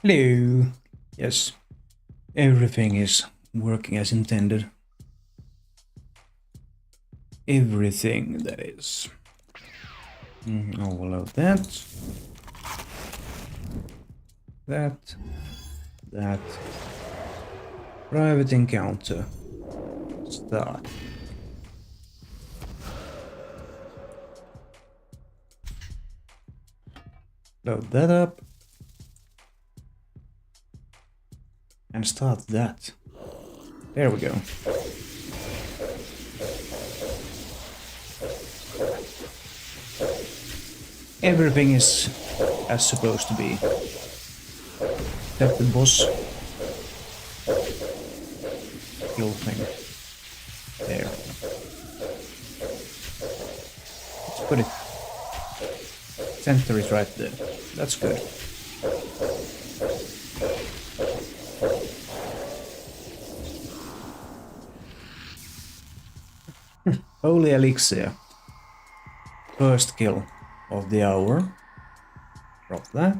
Hello. Yes, everything is working as intended. Everything, that is. All of that. That. That. Private encounter. Start. Load that up. And start that. There we go. Everything is as supposed to be. Except the boss kill thing. There. Let's put it. Center is right there. That's good. Holy elixir. First kill of the hour. Drop that.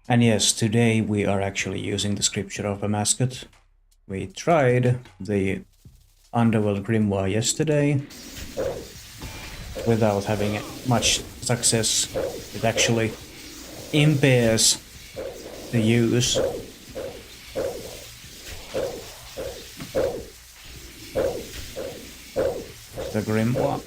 And yes, today we are actually using the scripture of a mascot. We tried the Underworld Grimoire yesterday without having much success. It actually impairs the use. The Grimoire.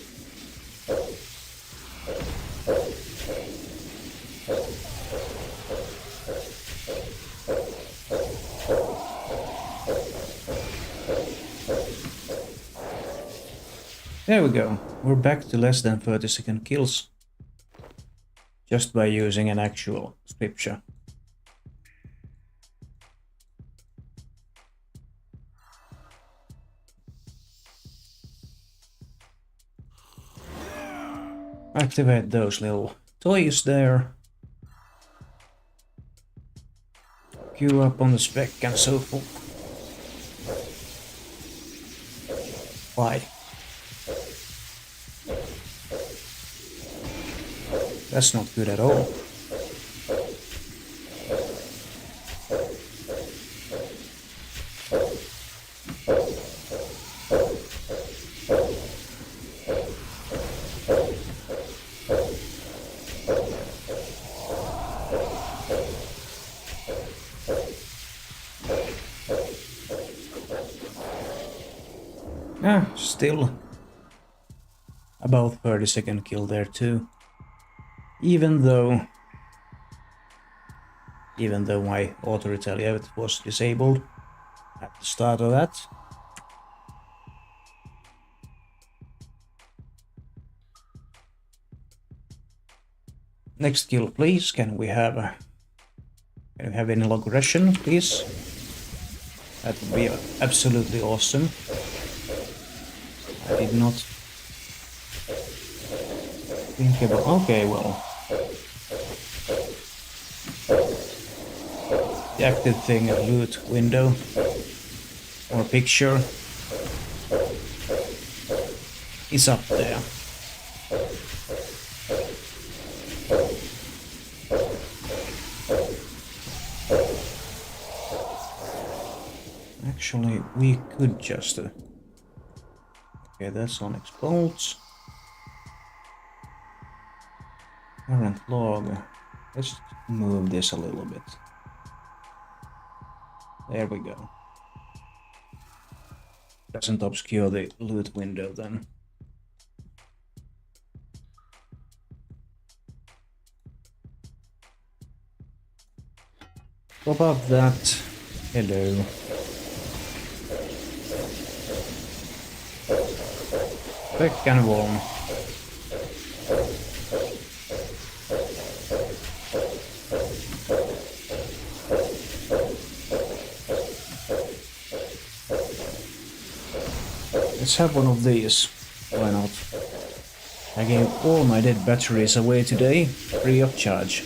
There we go. We're back to less than 30-second kills. Just by using an actual scripture. Activate those little toys there. Queue up on the spec and so forth. Why? That's not good at all. Still about 30-second kill there too. Even though my auto retaliate was disabled at the start of that. Next kill, please. Can we have any loggression, please? That would be absolutely awesome. I did not think about. Okay, well, the active thing, loot window or picture is up there. Actually, we could just. Okay, that's Onyx bolts. Current log. Let's move this a little bit. There we go. Doesn't obscure the loot window then. Top up that. Hello. Quick and warm. Let's have one of these. Why not? I gave all my dead batteries away today, free of charge.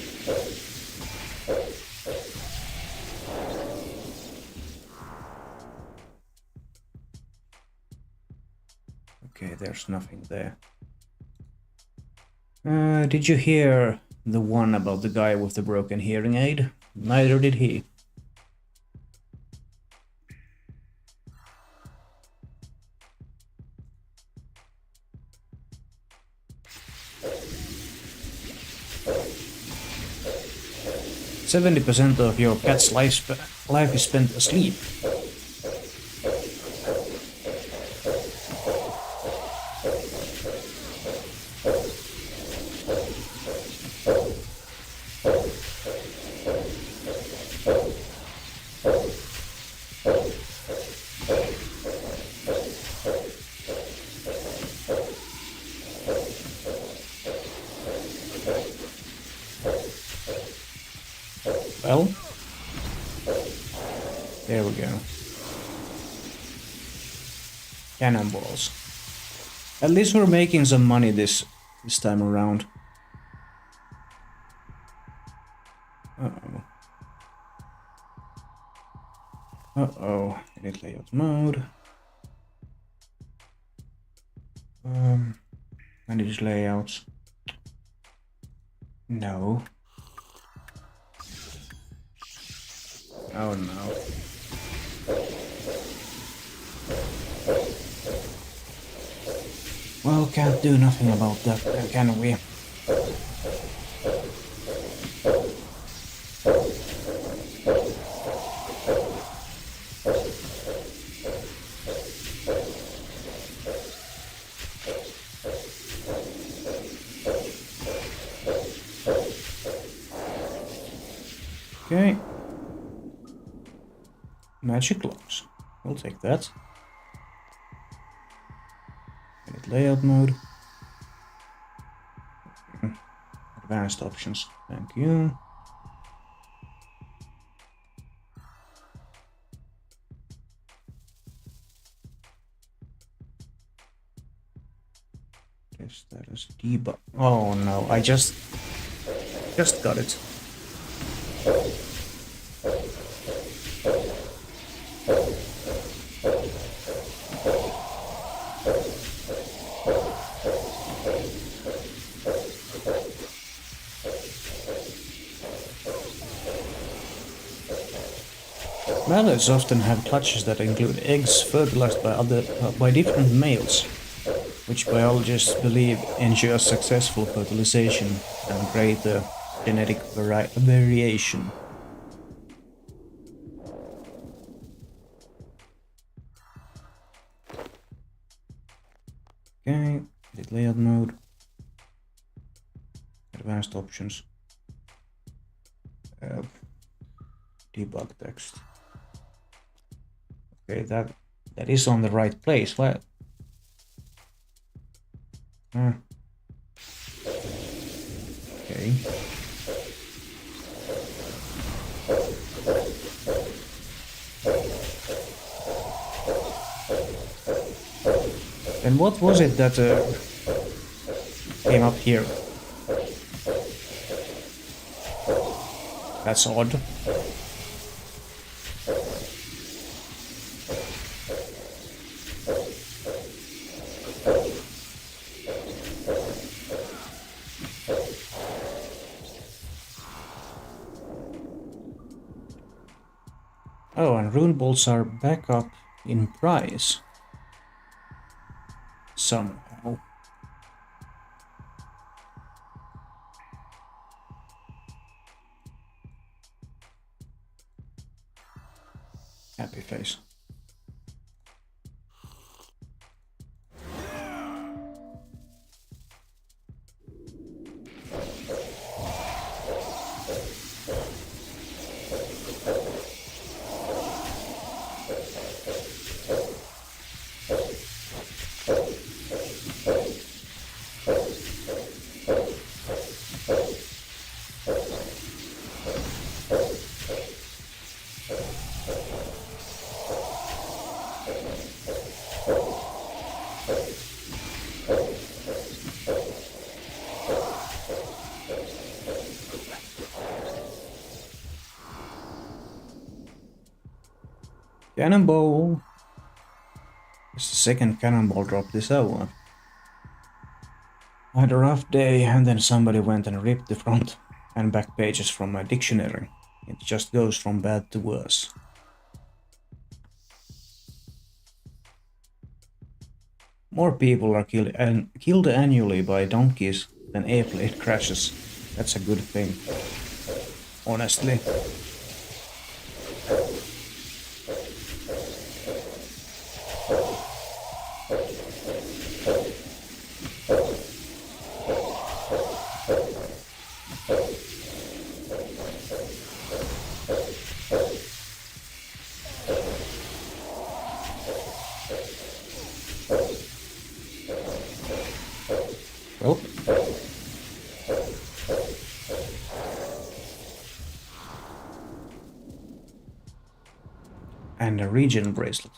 Okay, there's nothing there. Did you hear the one about the guy with the broken hearing aid? Neither did he. "70% of your cat's life is spent asleep." Well, there we go. Cannonballs. At least we're making some money this time around. Uh-oh. Uh-oh. Edit layout mode. Manage layouts. No. Oh no. Well, can't do nothing about that, can we? Okay. Magic locks. We'll take that. Edit layout mode. Advanced options. Thank you. Status debug. Oh no, I just got it. Mallards often have clutches that include eggs fertilized by different males, which biologists believe ensure successful fertilization and greater genetic variation. Okay, edit layout mode, advanced options, debug text. Okay, that is on the right place. What? Okay. And what was it that came up here? That's odd. Oh, and rune bolts are back up in price. Somehow. Happy face. Cannonball! It's the second cannonball drop this hour. I had a rough day, and then somebody went and ripped the front and back pages from my dictionary. It just goes from bad to worse. More people are killed annually by donkeys than airplane crashes. That's a good thing, honestly. Well, and a regen bracelet.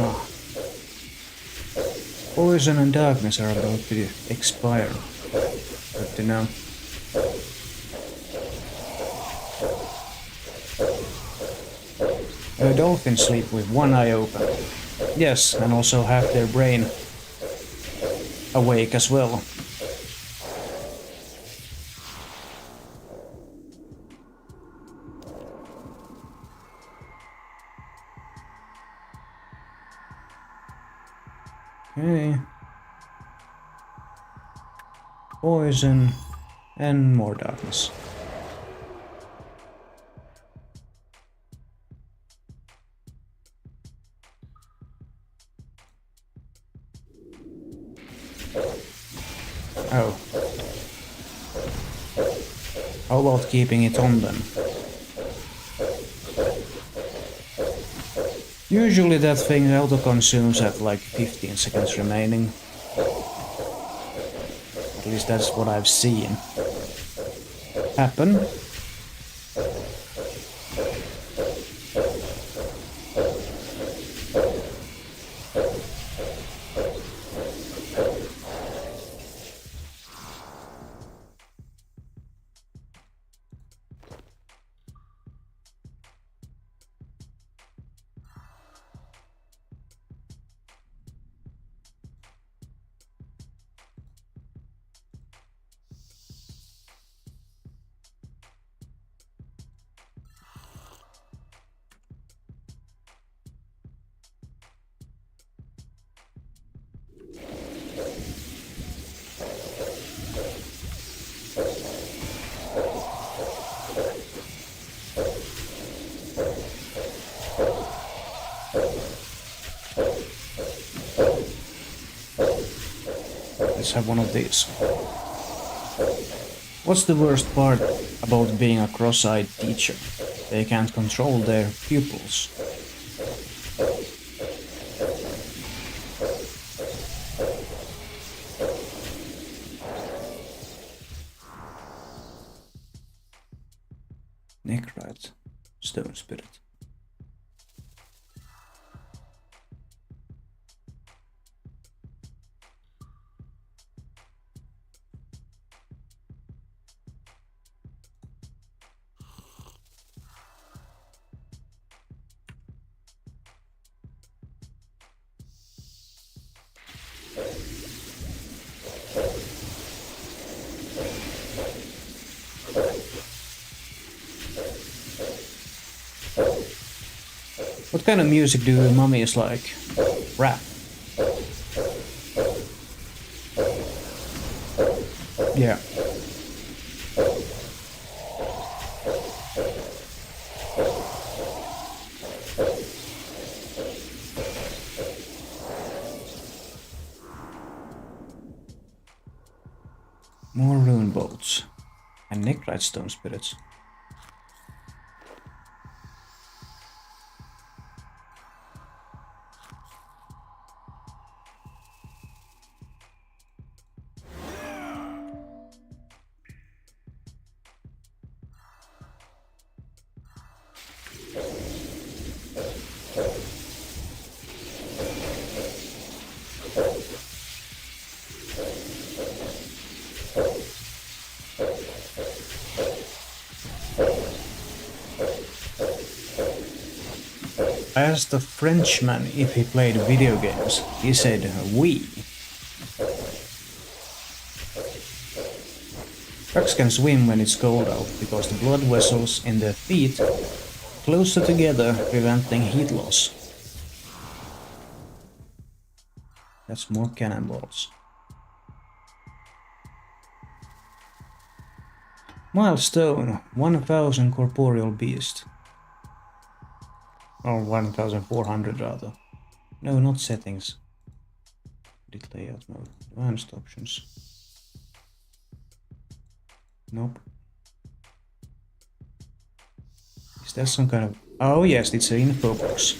Ah, poison and darkness are about to expire. Good to know. Dolphins sleep with one eye open. Yes, and also have their brain awake as well. Okay. Poison and more darkness. Oh. How about keeping it on then? Usually that thing auto-consumes at like 15 seconds remaining. At least that's what I've seen happen. Let's have one of these. What's the worst part about being a cross-eyed teacher? They can't control their pupils. Neckrite, stone spirit. What kind of music do mummies like? Rap. Yeah. More rune bolts. And neckrite stone spirits. asked a Frenchman if he played video games. He said, oui. Ducks can swim when it's cold out because the blood vessels in their feet are closer together, preventing heat loss. That's more cannonballs. Milestone 1000 corporeal beast. Or 1400 rather. No, not settings. Edit layout mode. Advanced options. Nope. Is that some kind of... Oh yes, it's an info box.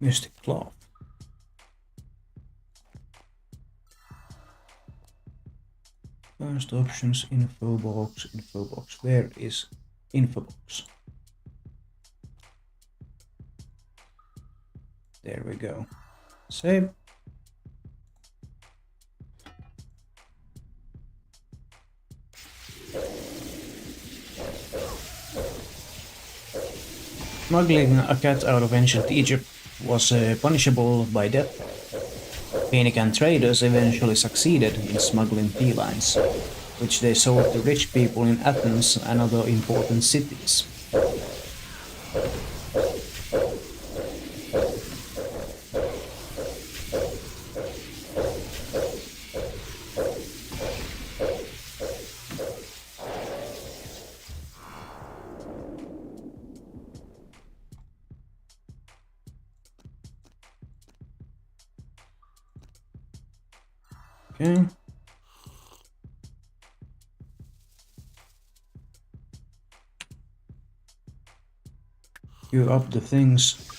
Mystic Cloth. First options, info box, info box. Where is info box? There we go. Save. Smuggling a cat out of ancient Egypt was punishable by death. Phoenician traders eventually succeeded in smuggling felines, which they sold to rich people in Athens and other important cities. Okay. Queue up the things.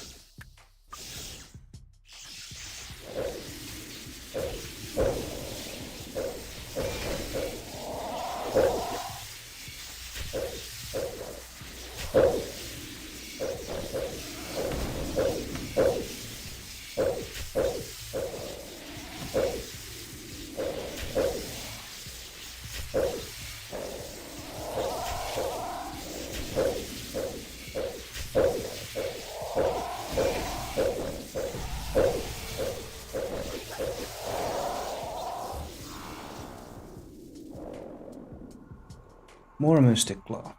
More Mystic Claw.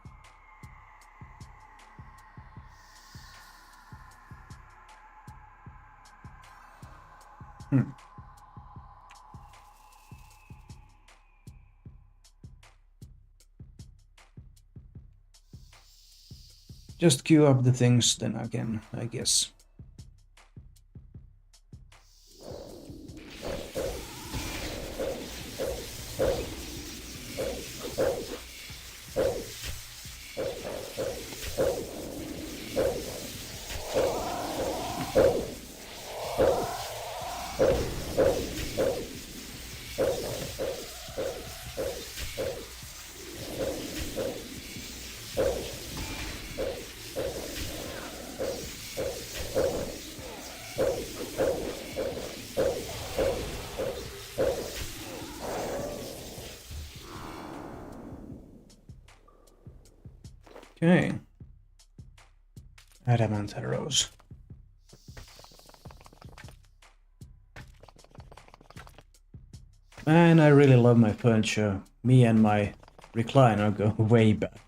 Just queue up the things then again, I guess. Okay. Adamant arrows. Man, I really love my furniture. Me and my recliner go way back.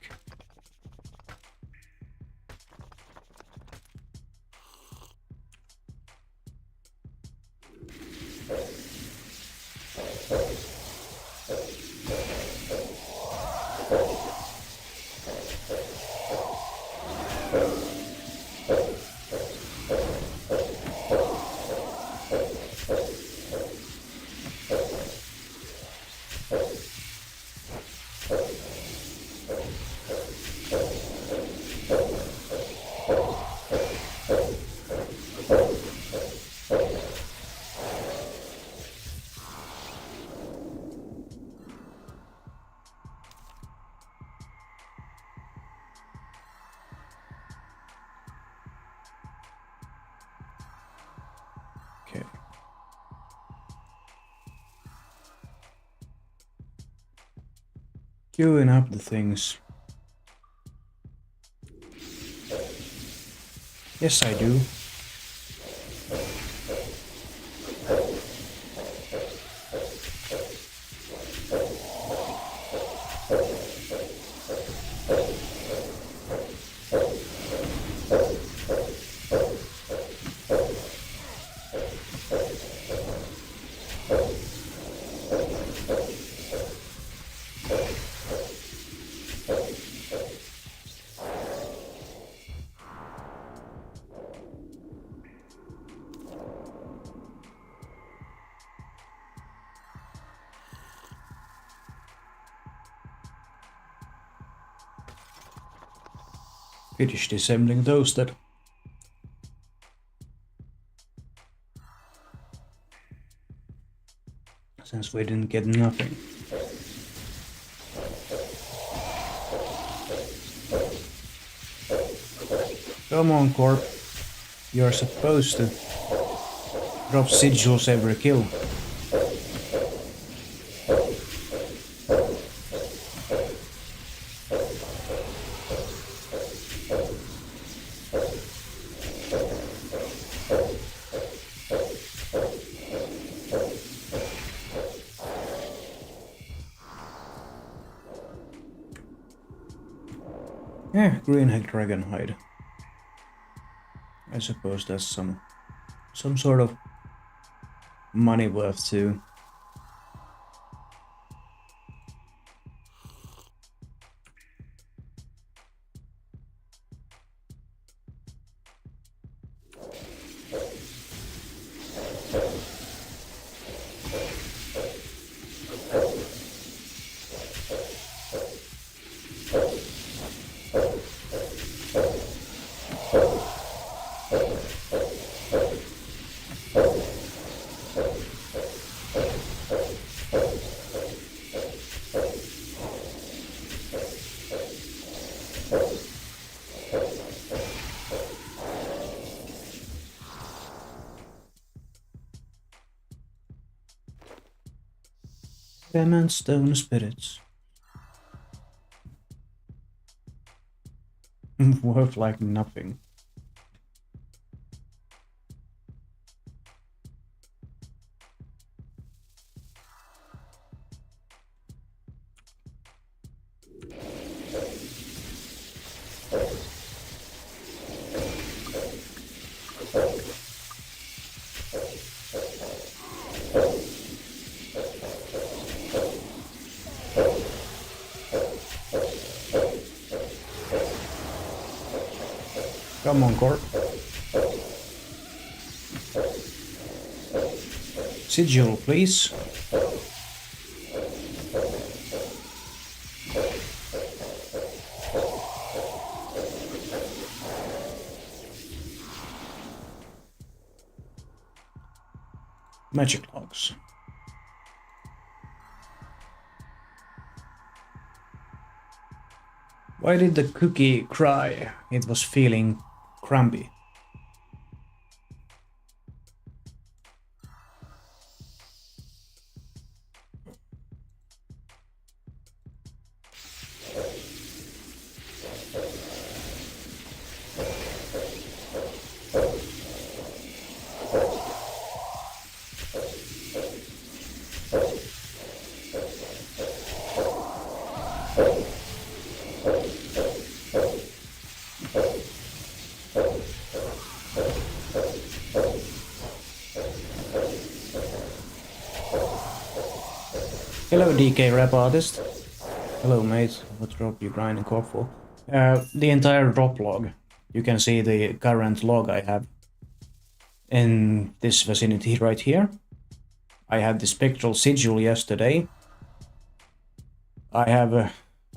queuing up the things. Yes, I do. Finished assembling those then. Since we didn't get nothing. Come on, Corp. You're supposed to drop sigils every kill. Yeah, greenhead dragon hide. I suppose that's some sort of money worth too. Diamond stone spirits. Worth like nothing. Come on, Corp. Sigil, please. Magic logs. Why did the cookie cry? It was feeling crumbly. Hello, DK rap artist. Hello, mate. What drop you grind in Corp for? The entire drop log. You can see the current log I have in this vicinity right here. I had the spectral sigil yesterday. I have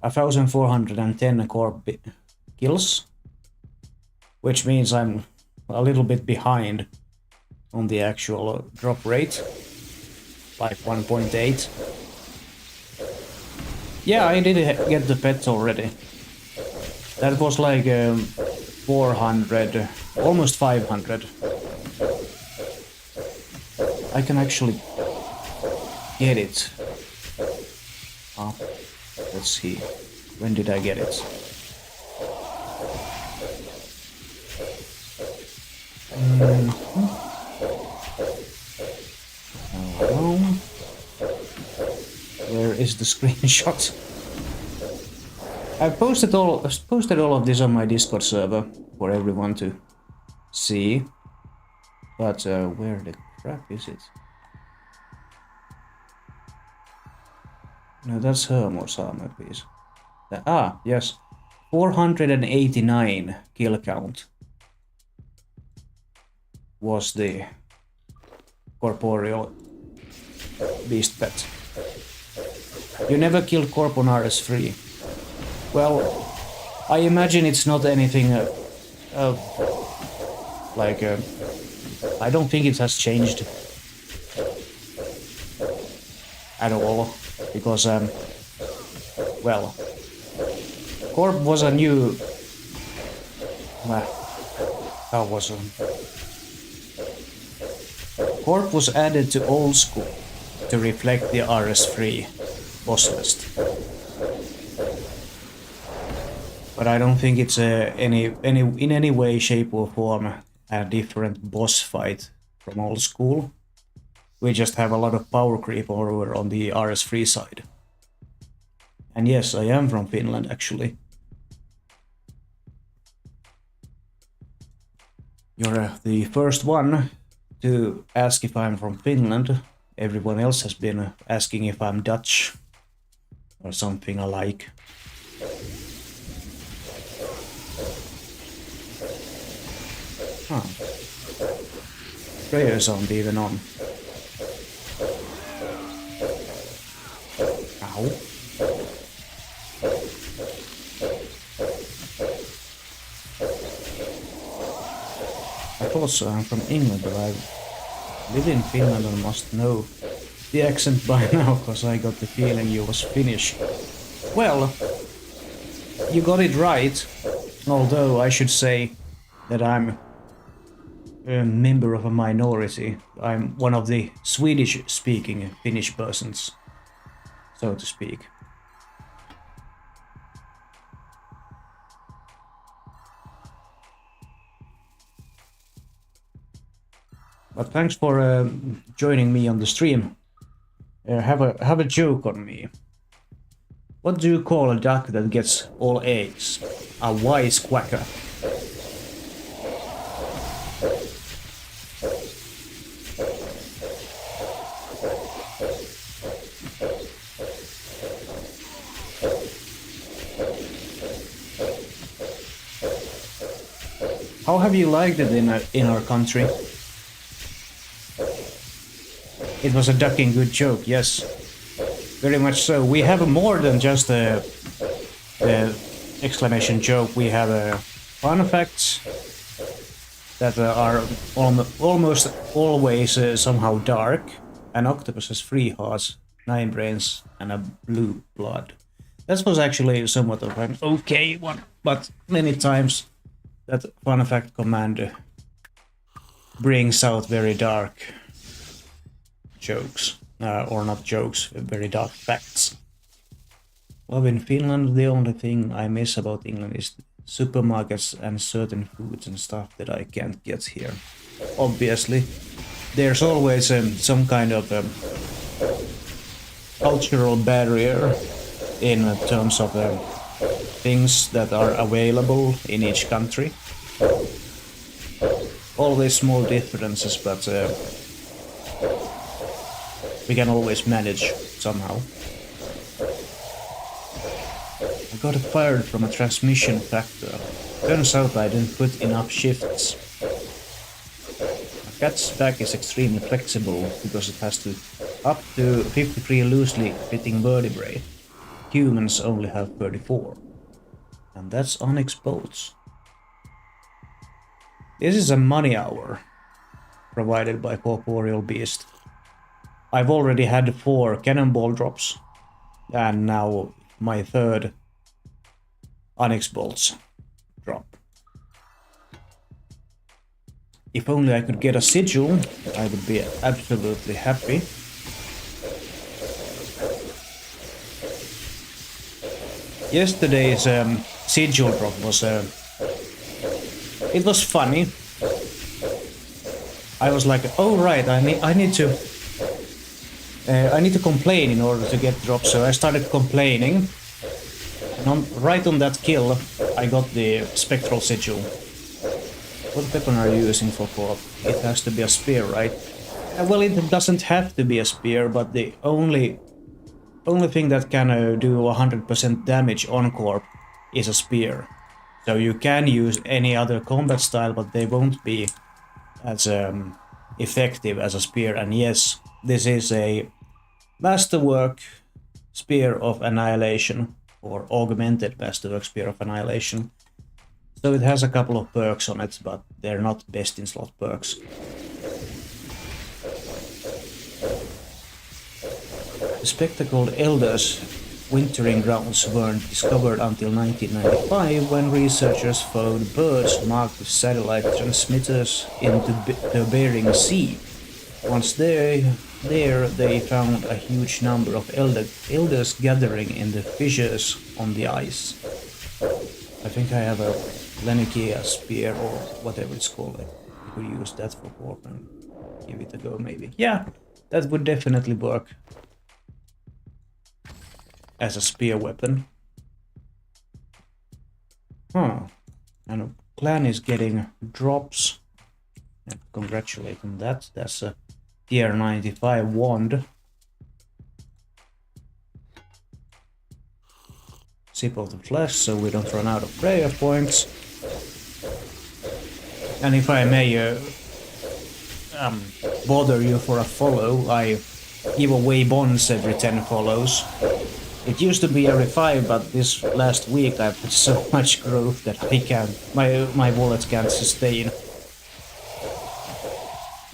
1410 Corp kills, which means I'm a little bit behind on the actual drop rate, like 1.8. Yeah, I did get the pets already. That was like 400, almost 500. I can actually get it. Let's see. When did I get it? Oh, where is the screenshot? I posted all of this on my Discord server for everyone to see. But where the crap is it? No, that's Hermor's armor piece. Yes. 489 kill count was the corporeal beast pet. You never killed Corp on RS3. Well, I imagine it's not anything I don't think it has changed at all, because well, Corp was a new Corp was added to old school to reflect the RS3 boss list. But I don't think it's in any way, shape or form a different boss fight from old school. We just have a lot of power creep over on the RS3 side. And yes, I am from Finland actually. You're the first one to ask if I'm from Finland. Everyone else has been asking if I'm Dutch or something alike. Huh. Prayers aren't even on. Ow. I thought so, I'm from England, but I live in Finland and must know the accent by now, because I got the feeling you was Finnish. Well, you got it right, although I should say that I'm a member of a minority. I'm one of the Swedish-speaking Finnish persons, so to speak. But thanks for joining me on the stream. Have a joke on me. What do you call a duck that gets all eggs? A wise quacker. How have you liked it in our country? It was a ducking good joke, yes. Very much so. We have more than just a exclamation joke. We have fun facts that are almost always somehow dark. An octopus has 3 hearts, 9 brains, and a blue blood. That was actually somewhat of an okay one, but many times that fun fact command brings out very dark jokes, or not jokes, very dark facts. Well, in Finland, the only thing I miss about England is supermarkets and certain foods and stuff that I can't get here. Obviously, there's always some kind of cultural barrier in terms of things that are available in each country. Always small differences, but we can always manage somehow. I got fired from a transmission factor. Turns out I didn't put enough shifts. A cat's back is extremely flexible because it has up to 53 loosely fitting vertebrae. Humans only have 34. And that's unexposed. This is a money hour provided by Corporeal Beast. I've already had 4 cannonball drops, and now my 3rd Onyx Bolts drop. If only I could get a sigil, I would be absolutely happy. Yesterday's sigil drop was it was funny. I was like, oh right, I need to complain in order to get drops, so I started complaining. And right on that kill, I got the spectral sigil. What weapon are you using for Corp? It has to be a spear, right? Well, it doesn't have to be a spear, but the only thing that can do 100% damage on Corp is a spear. So you can use any other combat style, but they won't be as effective as a spear. And yes, this is a Masterwork Spear of Annihilation, or Augmented Masterwork Spear of Annihilation. So it has a couple of perks on it, but they're not best in slot perks. The spectacled Elders' wintering grounds weren't discovered until 1995, when researchers found birds marked with satellite transmitters into the Bering Sea. Once there they found a huge number of elders gathering in the fissures on the ice. I think I have a Lenikia spear or whatever it's called. I could use that for Corp and give it a go maybe. Yeah, that would definitely work as a spear weapon. Huh. And a clan is getting drops. And congratulate on that. That's a tier 95 wand. Sip of the flesh so we don't run out of prayer points. And if I may bother you for a follow, I give away bonds every 10 follows. It used to be every 5, but this last week I've had so much growth that I can't, my wallet can't sustain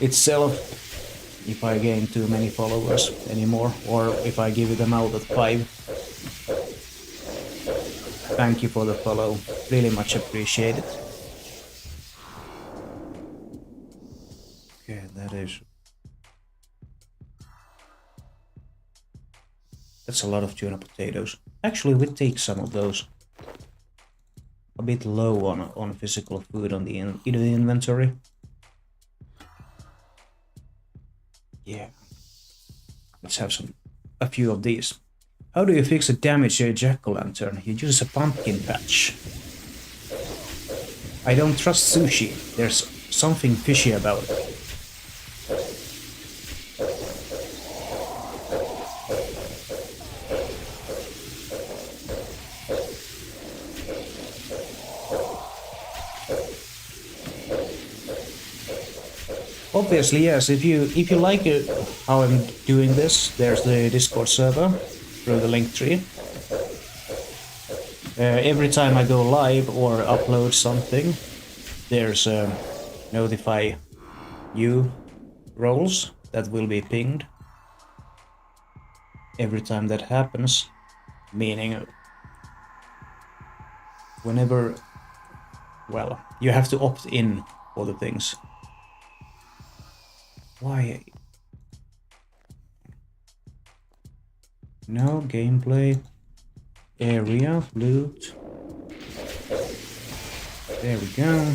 itself if I gain too many followers anymore, or if I give them out at 5. Thank you for the follow, really much appreciated. Okay, that's a lot of tuna potatoes. Actually, we take some of those. A bit low on physical food on the inventory. Yeah. Let's have a few of these. How do you fix a damaged jack-o'-lantern? You use a pumpkin patch. I don't trust sushi. There's something fishy about it. Obviously, yes. If you like how I'm doing this, there's the Discord server through the link tree. Every time I go live or upload something, there's notify you roles that will be pinged every time that happens. Meaning, whenever, well, you have to opt in for the things. Why? No gameplay. Area, loot. There we go.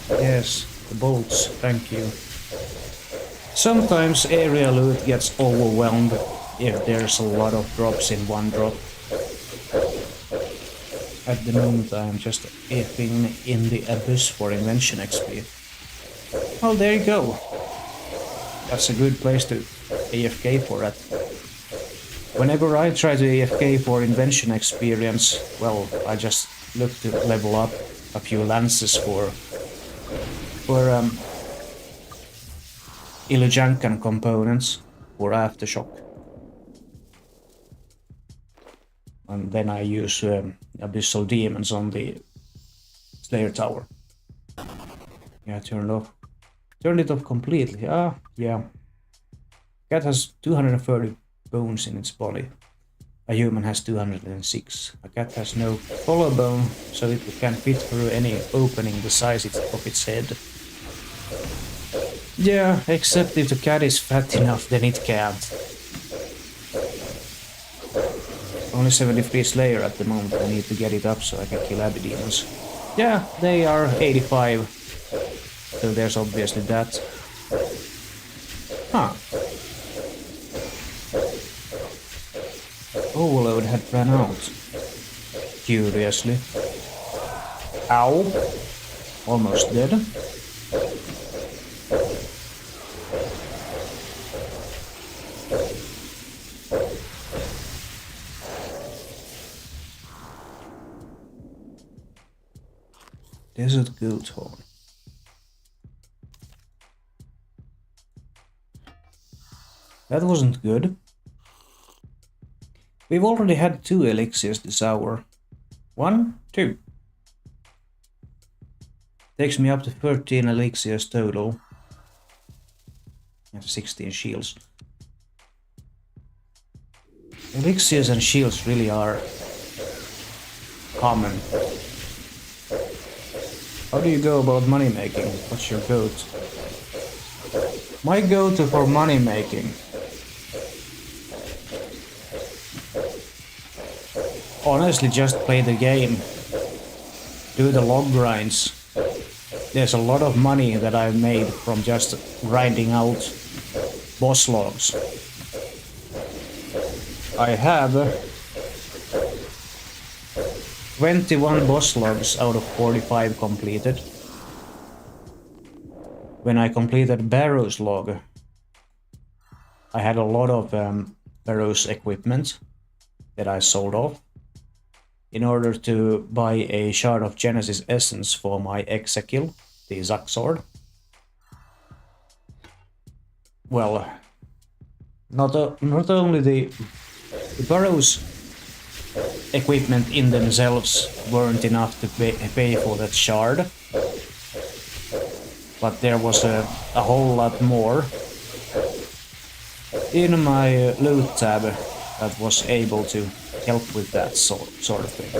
Yes, the bolts, thank you. Sometimes area loot gets overwhelmed if there's a lot of drops in one drop. At the moment I'm just effing in the abyss for invention XP. Oh, there you go. That's a good place to AFK for that. Whenever I try to AFK for invention experience, well, I just look to level up a few lances for Ilujankan components for Aftershock. And then I use Abyssal Demons on the Slayer Tower. Yeah, turned it off completely. Ah, yeah. Cat has 230 bones in its body. A human has 206. A cat has no collarbone, so it can fit through any opening the size of its head. Yeah, except if the cat is fat enough, then it can't. Only 73 Slayer at the moment. I need to get it up so I can kill Abbey Demons. Yeah, they are 85. So there's obviously that. Huh. Overload had run out. Curiously. Ow. Almost dead. Desert Goat Horn. That wasn't good. We've already had 2 elixirs this hour. 1, 2. Takes me up to 13 elixirs total. And 16 shields. Elixirs and shields really are common. How do you go about money making? What's your go-to? My go-to for money making. Honestly, just play the game. Do the log grinds. There's a lot of money that I've made from just grinding out boss logs. I have 21 boss logs out of 45 completed. When I completed Barrow's log, I had a lot of Barrow's equipment that I sold off in order to buy a shard of Genesis essence for my Exekill, the Zack sword. Well, not only the Barrow's equipment in themselves weren't enough to pay for that shard, but there was a whole lot more in my loot tab that was able to help with that sort of thing.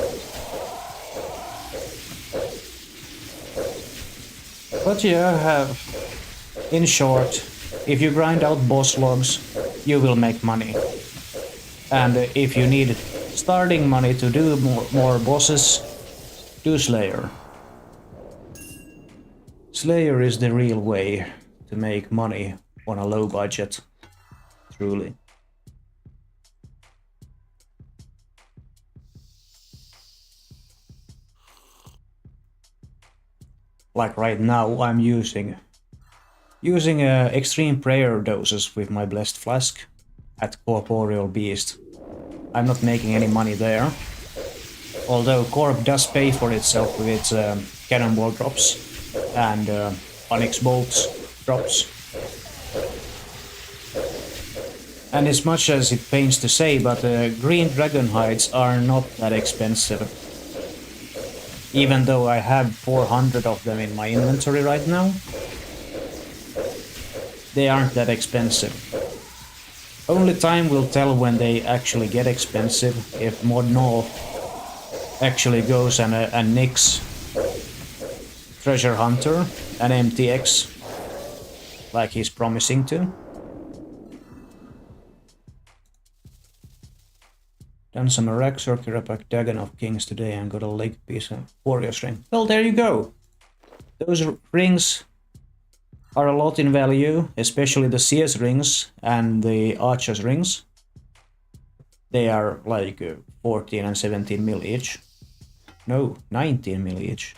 But yeah, in short, if you grind out boss logs, you will make money. And if you need starting money to do more bosses, do Slayer. Slayer is the real way to make money on a low budget, truly. Like right now, I'm using extreme prayer doses with my blessed flask at Corporeal Beast. I'm not making any money there, although Corp does pay for itself with its cannonball drops and Onyx bolts drops. And as much as it pains to say, but green dragon hides are not that expensive. Even though I have 400 of them in my inventory right now, they aren't that expensive. Only time will tell when they actually get expensive, if Mod North actually goes and nicks Treasure Hunter and MTX like he's promising to. Done some Arak, Sorkirapak, Dagon of Kings today and got a leg piece of Warrior's Ring. Well, there you go. Those rings are a lot in value, especially the CS rings and the Archer's rings. They are like 14 and 17 mil each. No, 19 mil each.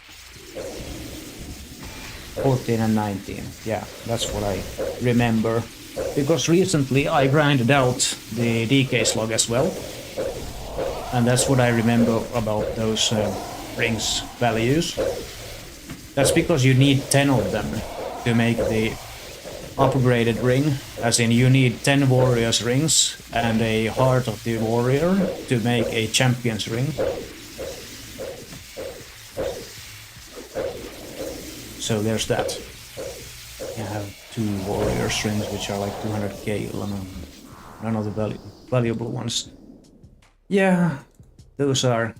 14 and 19, yeah, that's what I remember. Because recently I grinded out the DK slug as well. And that's what I remember about those rings values. That's because you need 10 of them to make the upgraded ring, as in you need 10 warriors rings and a heart of the warrior to make a champion's ring. So there's that. I have 2 warriors rings which are like 200k, none of the valuable ones. Yeah, those are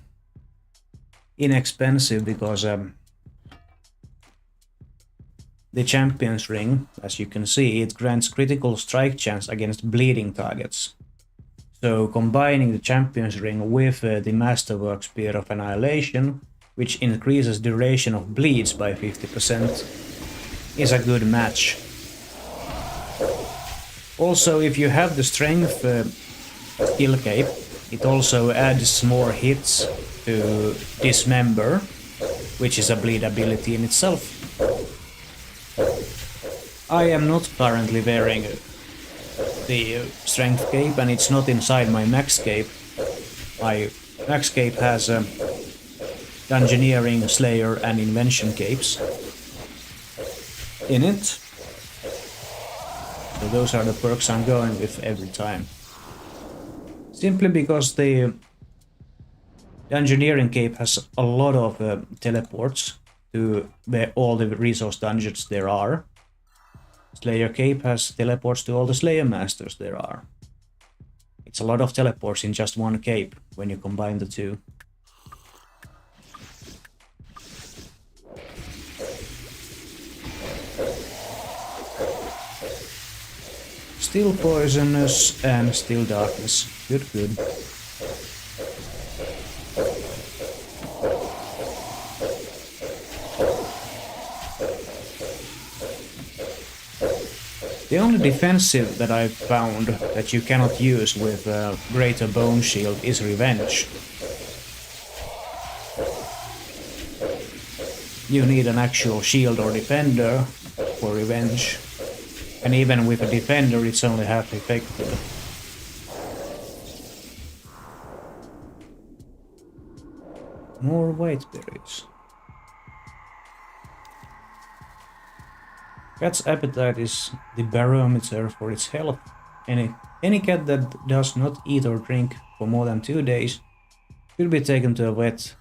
inexpensive because the champion's ring, as you can see, it grants critical strike chance against bleeding targets. So combining the Champion's Ring with the Masterwork Spear of Annihilation, which increases duration of bleeds by 50%, is a good match. Also, if you have the Strength skill cape, it also adds more hits to Dismember, which is a bleed ability in itself. I am not currently wearing the Strength cape, and it's not inside my Max cape. My Max cape has Dungeoneering, Slayer and Invention capes in it. So those are the perks I'm going with every time. Simply because the Dungeoneering cape has a lot of teleports to all the resource dungeons there are. Slayer cape has teleports to all the Slayer Masters there are. It's a lot of teleports in just one cape when you combine the two. Still poisonous and still darkness. Good, good. The only defensive that I've found that you cannot use with Greater Bone Shield is Revenge. You need an actual shield or defender for Revenge. And even with a defender, it's only half effective. More white berries. Cat's appetite is the barometer for its health. Any cat that does not eat or drink for more than 2 days will be taken to a vet.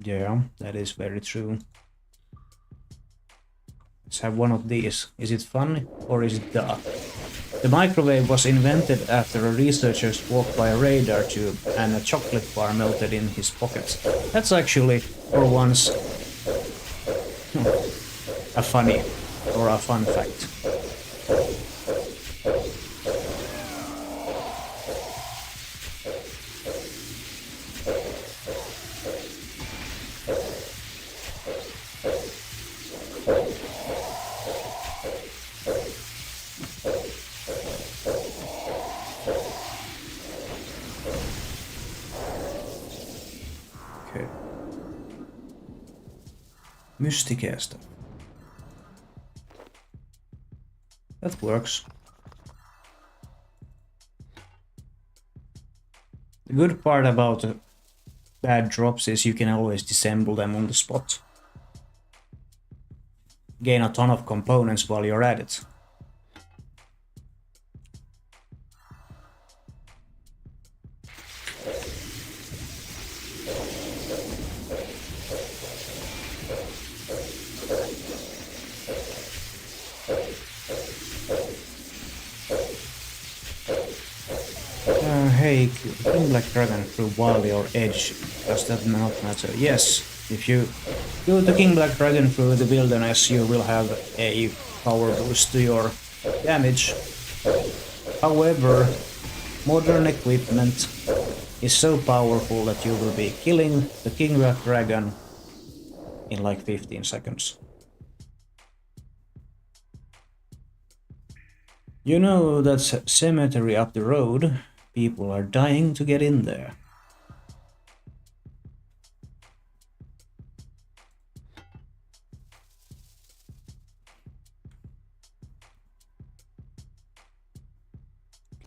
Yeah, that is very true. Let's have one of these. Is it fun or is it dark? The microwave was invented after a researcher walked by a radar tube and a chocolate bar melted in his pocket. That's actually, for once, a funny or a fun fact. Okay. Mysticaster. That works. The good part about bad drops is you can always disassemble them on the spot. Gain a ton of components while you're at it. Hey, King Black Dragon through Wally or Edge, does that not matter? Yes, if you go to King Black Dragon through the Wilderness, you will have a power boost to your damage. However, modern equipment is so powerful that you will be killing the King Black Dragon in like 15 seconds. You know that cemetery up the road? People are dying to get in there.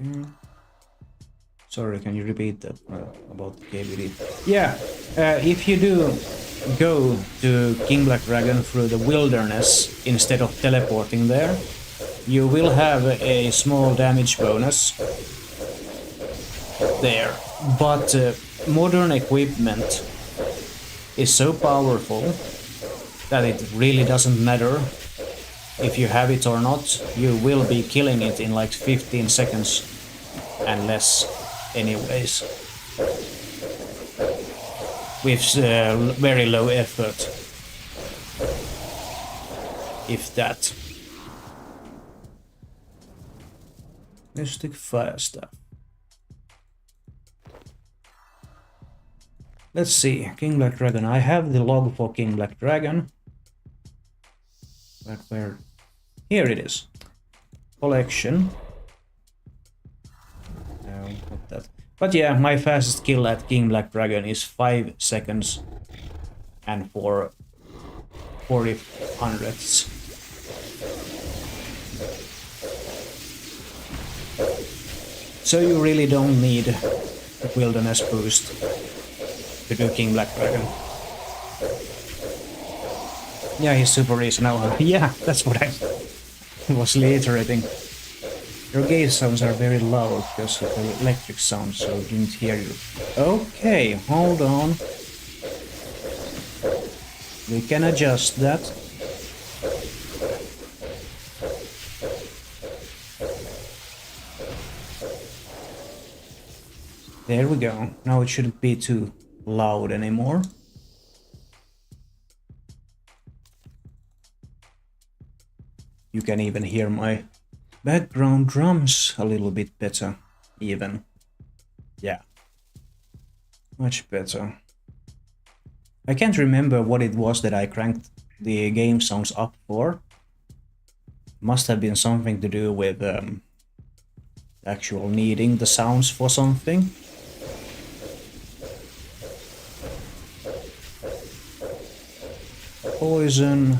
Okay. Sorry, can you repeat that about the KBD? Yeah, if you do go to King Black Dragon through the Wilderness instead of teleporting there, you will have a small damage bonus there, but modern equipment is so powerful that it really doesn't matter if you have it or not. You will be killing it in like 15 seconds and less anyways, with very low effort, if that. Mystic Fire Staff. Let's see, King Black Dragon. I have the log for King Black Dragon. But where? Here it is. Collection. No, not that. But yeah, my fastest kill at King Black Dragon is 5 seconds and for 40 hundredths. So you really don't need a wilderness boost to do King Black Dragon. Yeah, he's super easy now. Yeah, that's what I was reiterating. Your gate sounds are very loud because of the electric sound, so I didn't hear you. Okay, hold on. We can adjust that. There we go. Now it shouldn't be too loud anymore. You can even hear my background drums a little bit better, even. Yeah. Much better. I can't remember what it was that I cranked the game sounds up for. Must have been something to do with actual needing the sounds for something. Poison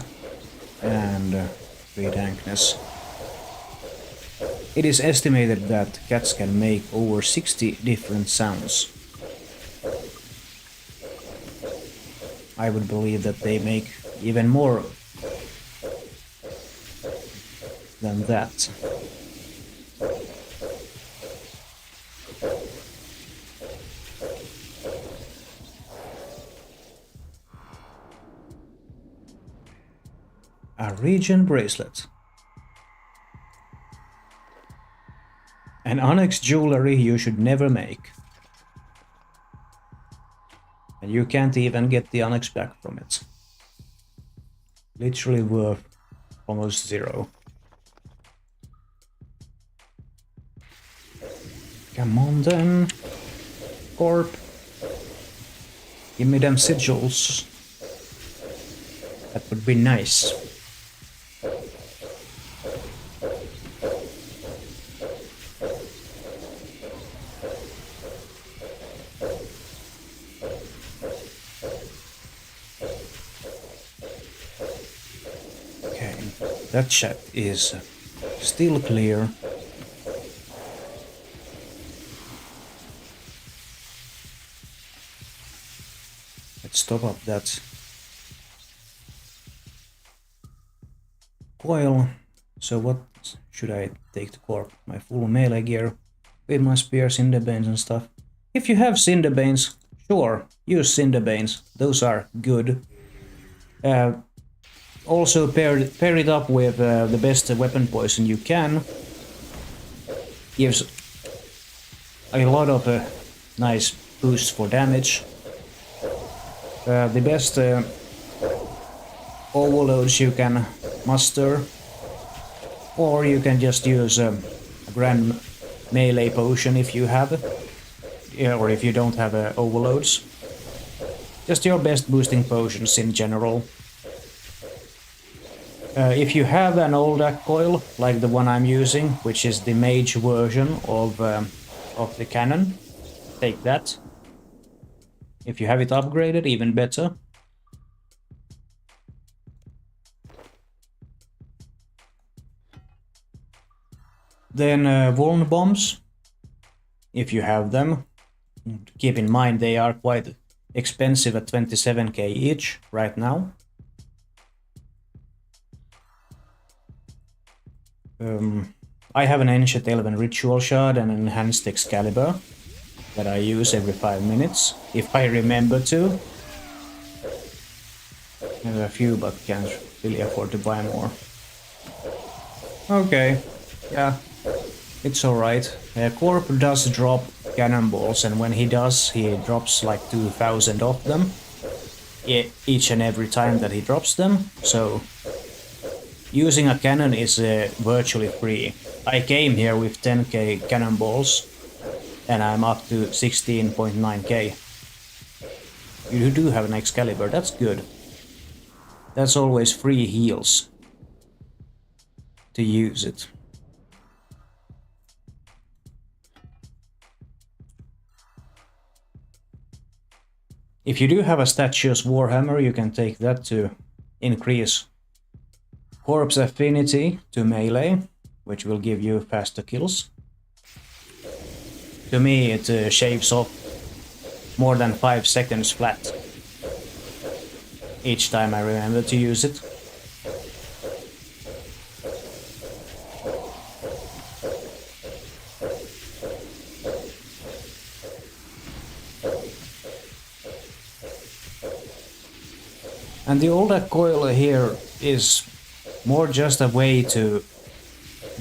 and dankness. It is estimated that cats can make over 60 different sounds. I would believe that they make even more than that. A regen bracelet. An onyx jewelry you should never make. And you can't even get the onyx back from it. Literally worth almost zero. Come on then. Corp. Give me them sigils. That would be nice. That chat is still clear. Let's top up that coil. So what should I take to Corp? My full melee gear with my spear, Cinderbanes and stuff. If you have Cinderbanes, sure, use Cinderbanes. Those are good. Also pair it up with the best weapon poison you can. Gives a lot of nice boosts for damage. The best overloads you can muster, or you can just use a grand melee potion if you have, or if you don't have overloads. Just your best boosting potions in general. If you have an old coil, like the one I'm using, which is the mage version of the cannon, take that. If you have it upgraded, even better. Then Vuln bombs, if you have them. Keep in mind they are quite expensive at 27k each right now. I have an Ancient Elven Ritual Shard and an Enhanced Excalibur that I use every 5 minutes, if I remember to. I have a few, but can't really afford to buy more. Okay, yeah, it's alright. Corp does drop cannonballs, and when he does, he drops like 2,000 of them each and every time that he drops them, so using a cannon is virtually free. I came here with 10k cannonballs, and I'm up to 16.9k. You do have an Excalibur, that's good. That's always free heals to use it. If you do have a statue's Warhammer, you can take that to increase Corp's affinity to melee, which will give you faster kills. To me, it shaves off more than 5 seconds flat each time I remember to use it. And the older coil here is more just a way to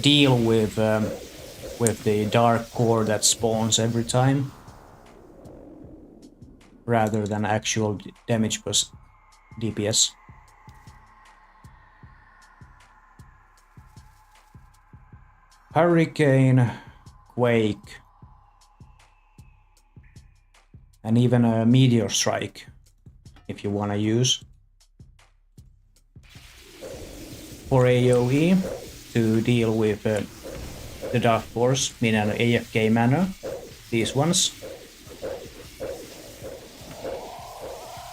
deal with the dark core that spawns every time, rather than actual damage per DPS. Hurricane, Quake, and even a Meteor Strike, if you want to use. For AoE, to deal with the Dark Force in an AFK manner, these ones.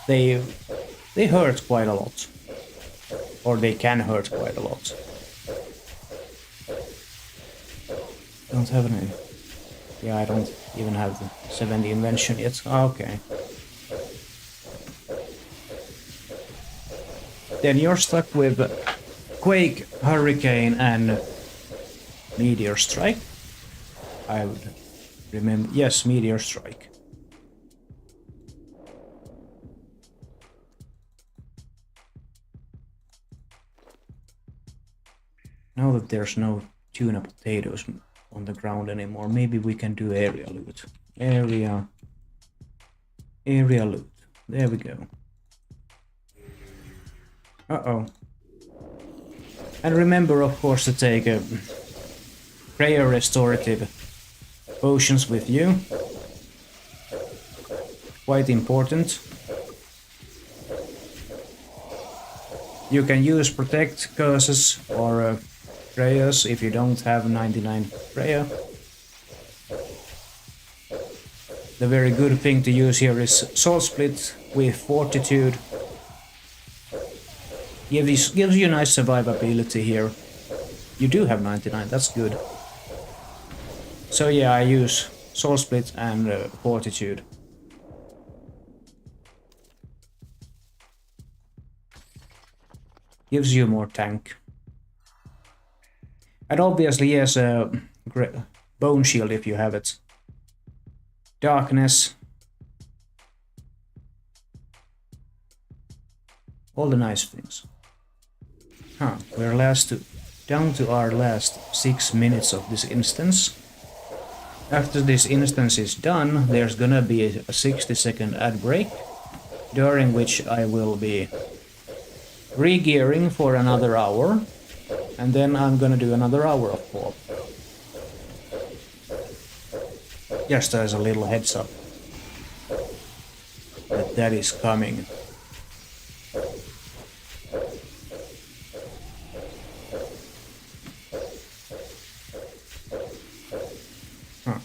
They hurt quite a lot. Or they can hurt quite a lot. Don't have any. Yeah, I don't even have the 70 invention yet. Okay. Then you're stuck with Quake, Hurricane, and Meteor Strike. I would remember. Yes, Meteor Strike. Now that there's no tuna potatoes on the ground anymore, maybe we can do area loot. Area loot. There we go. Uh-oh. And remember, of course, to take prayer restorative potions with you. Quite important. You can use protect curses or prayers if you don't have 99 prayer. The very good thing to use here is soul split with fortitude. Gives you nice survivability here. You do have 99, that's good. So yeah, I use soul split and fortitude. Gives you more tank. And obviously, yes, bone shield if you have it. Darkness. All the nice things. Huh, we're down to our last 6 minutes of this instance. After this instance is done, there's gonna be a 60-second ad break, during which I will be re-gearing for another hour, and then I'm gonna do another hour of Corp. Just as a little heads up that is coming. Huh.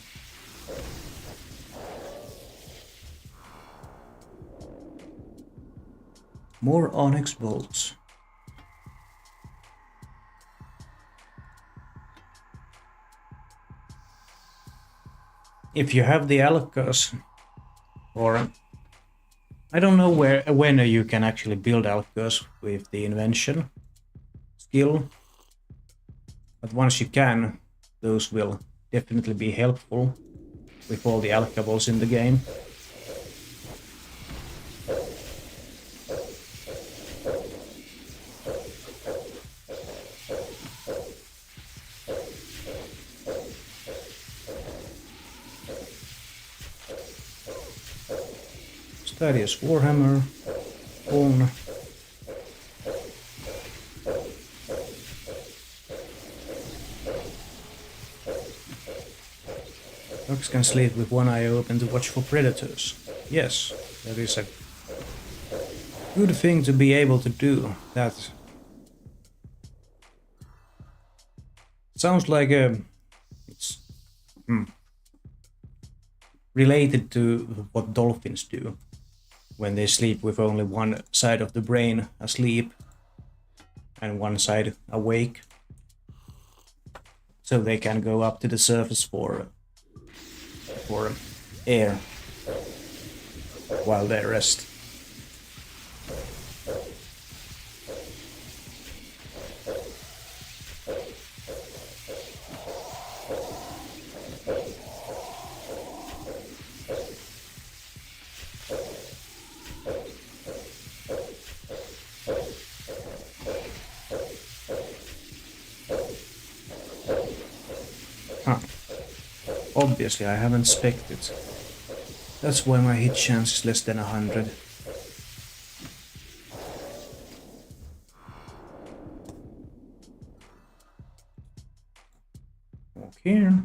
More onyx bolts. If you have the Alcas, or I don't know when you can actually build Alcas with the invention skill, but once you can, those will definitely be helpful with all the alchables in the game. Stadius Warhammer on. orcs can sleep with one eye open to watch for predators. Yes, that is a good thing to be able to do. That sounds like it's related to what dolphins do when they sleep with only one side of the brain asleep and one side awake, so they can go up to the surface for air while they rest. Obviously, I haven't spec'd it. That's why my hit chance is less than 100. Walk here.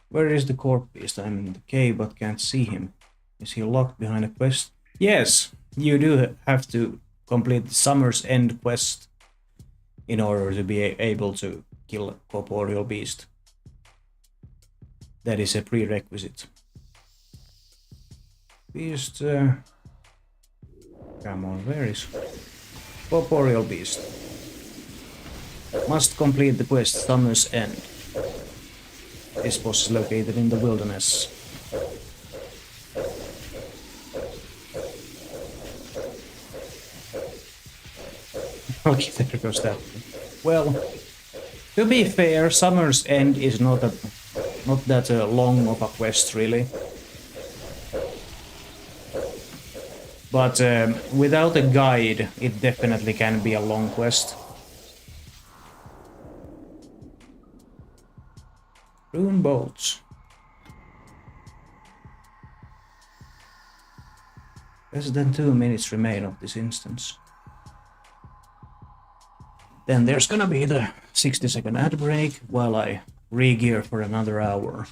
Where is the Corp beast? I'm in the cave but can't see him. Is he locked behind a quest? Yes, you do have to complete the Summer's End quest in order to be able to kill a corporeal beast. That is a prerequisite. Beast... come on, where is... corporeal beast. Must complete the quest Summer's End. This boss is located in the wilderness. Okay, there goes that. Well, to be fair, Summer's End is not that long of a quest, really. But without a guide, it definitely can be a long quest. Rune bolts. Less than 2 minutes remain of this instance. Then there's gonna be the 60-second ad break while I re-gear for another hour.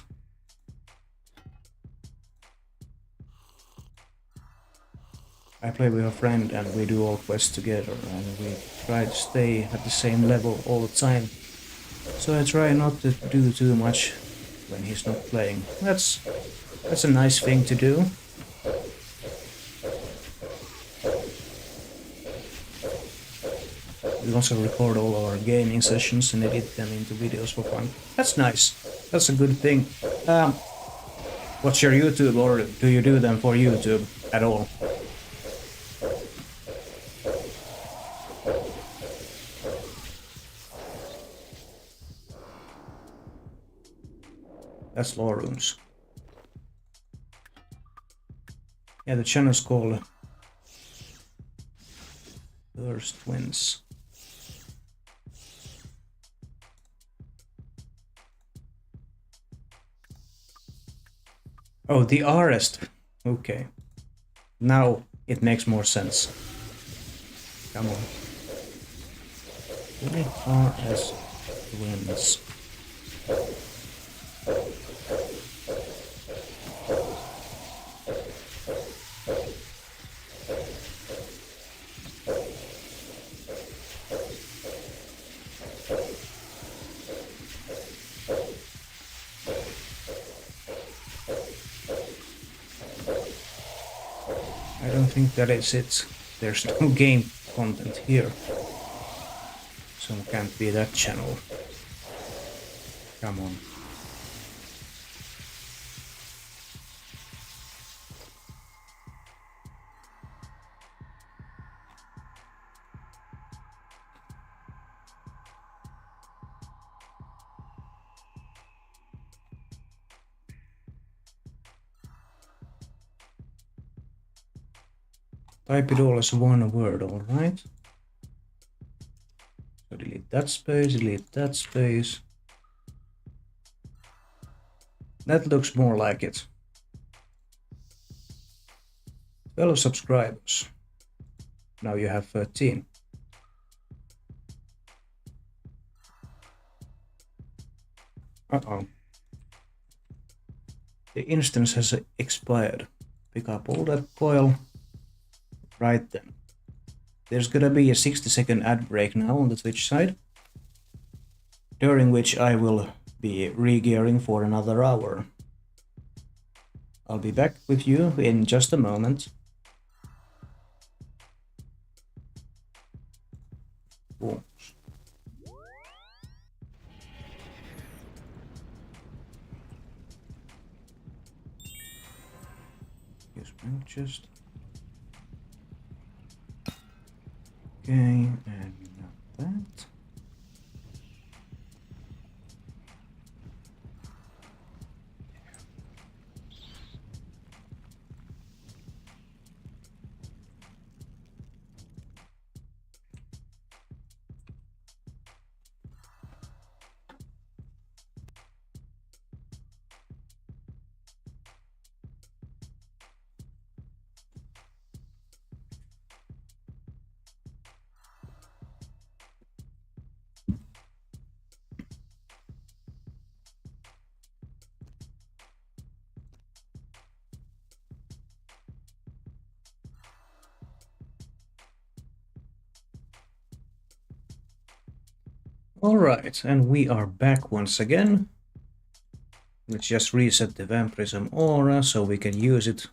I play with a friend and we do all quests together and we try to stay at the same level all the time. So I try not to do too much when he's not playing. That's a nice thing to do. We also record all our gaming sessions and edit them into videos for fun. That's nice. That's a good thing. What's your YouTube, or do you do them for YouTube at all? That's lore runes. Yeah, the channel's called Earth Twins. Oh, the RS. Okay. Now it makes more sense. Come on. The RS Twins. I don't think that is it. There's no game content here. So it can't be that channel. Come on. Type it all as one word, alright? So delete that space. That looks more like it. 12 subscribers. Now you have 13. Uh-oh. The instance has expired. Pick up all that coil. Right then. There's gonna be a 60-second ad break now on the Twitch side, during which I will be re-gearing for another hour. I'll be back with you in just a moment. Cool. Use bank chest. Okay, and not that. Alright, and we are back once again. Let's just reset the Vampirism aura so we can use it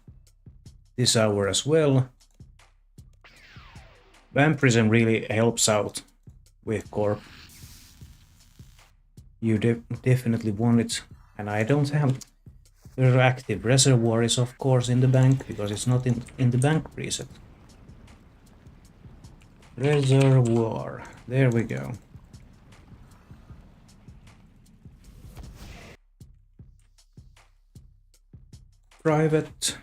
this hour as well. Vampirism really helps out with Corp. You definitely want it, and I don't have the active reservoir is of course in the bank because it's not in the bank preset. Reservoir, there we go. Private,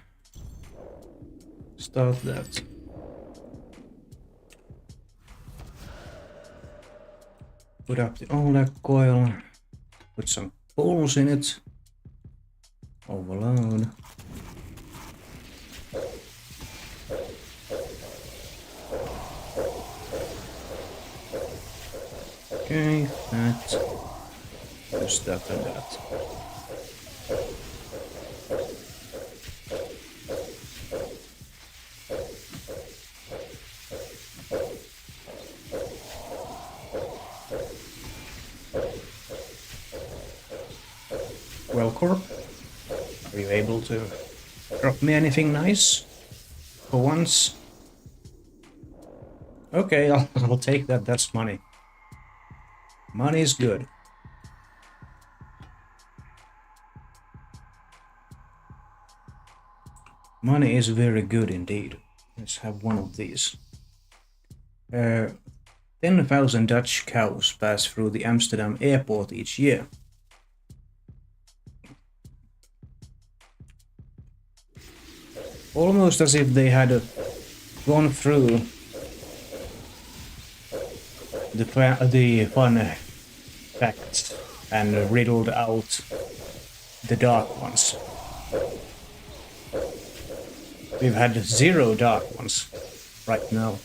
start that. Put up the OLED coil, put some poles in it, overload. Okay, that, just that and that. Well, Corp, are you able to drop me anything nice for once? Okay, I'll take that, that's money. Money is good. Money is very good indeed. Let's have one of these. 10,000 Dutch cows pass through the Amsterdam airport each year. Almost as if they had gone through the fun facts and riddled out the dark ones. We've had 0 dark ones right now.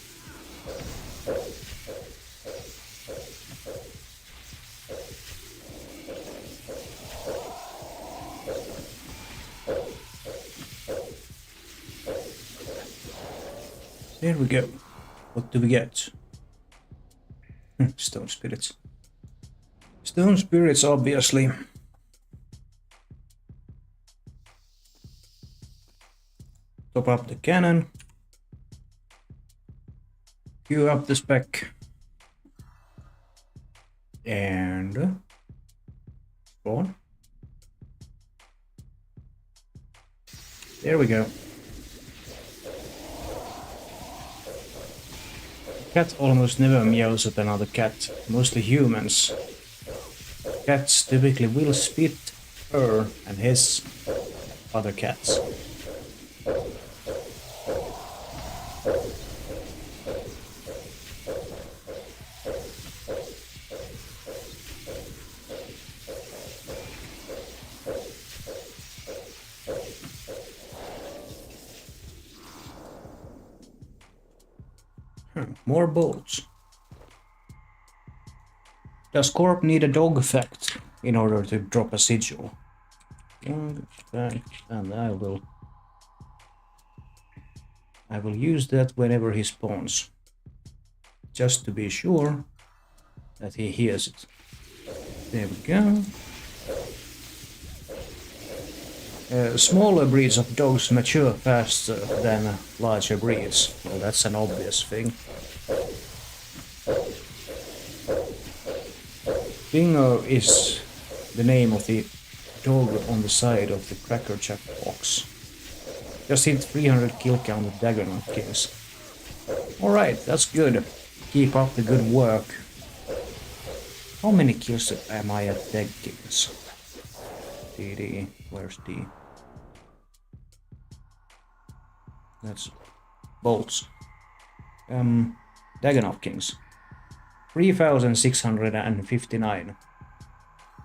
There we go. What do we get? Stone spirits. Stone spirits, obviously. Top up the cannon. Queue up the spec. And spawn. There we go. Cat almost never meows at another cat, mostly humans. Cats typically will spit, purr, and hiss other cats. More bolts. Does Corp need a dog effect in order to drop a sigil? fact, and I will use that whenever he spawns, just to be sure that he hears it. There we go. Smaller breeds of dogs mature faster than larger breeds. Well, that's an obvious thing. Bingo is the name of the dog on the side of the Cracker Jack box. Just hit 300 kill count with Dagonoth kills. Alright, that's good. Keep up the good work. How many kills am I at dead kills? DD, where's D? That's bolts. Dagonoth Kings. 3659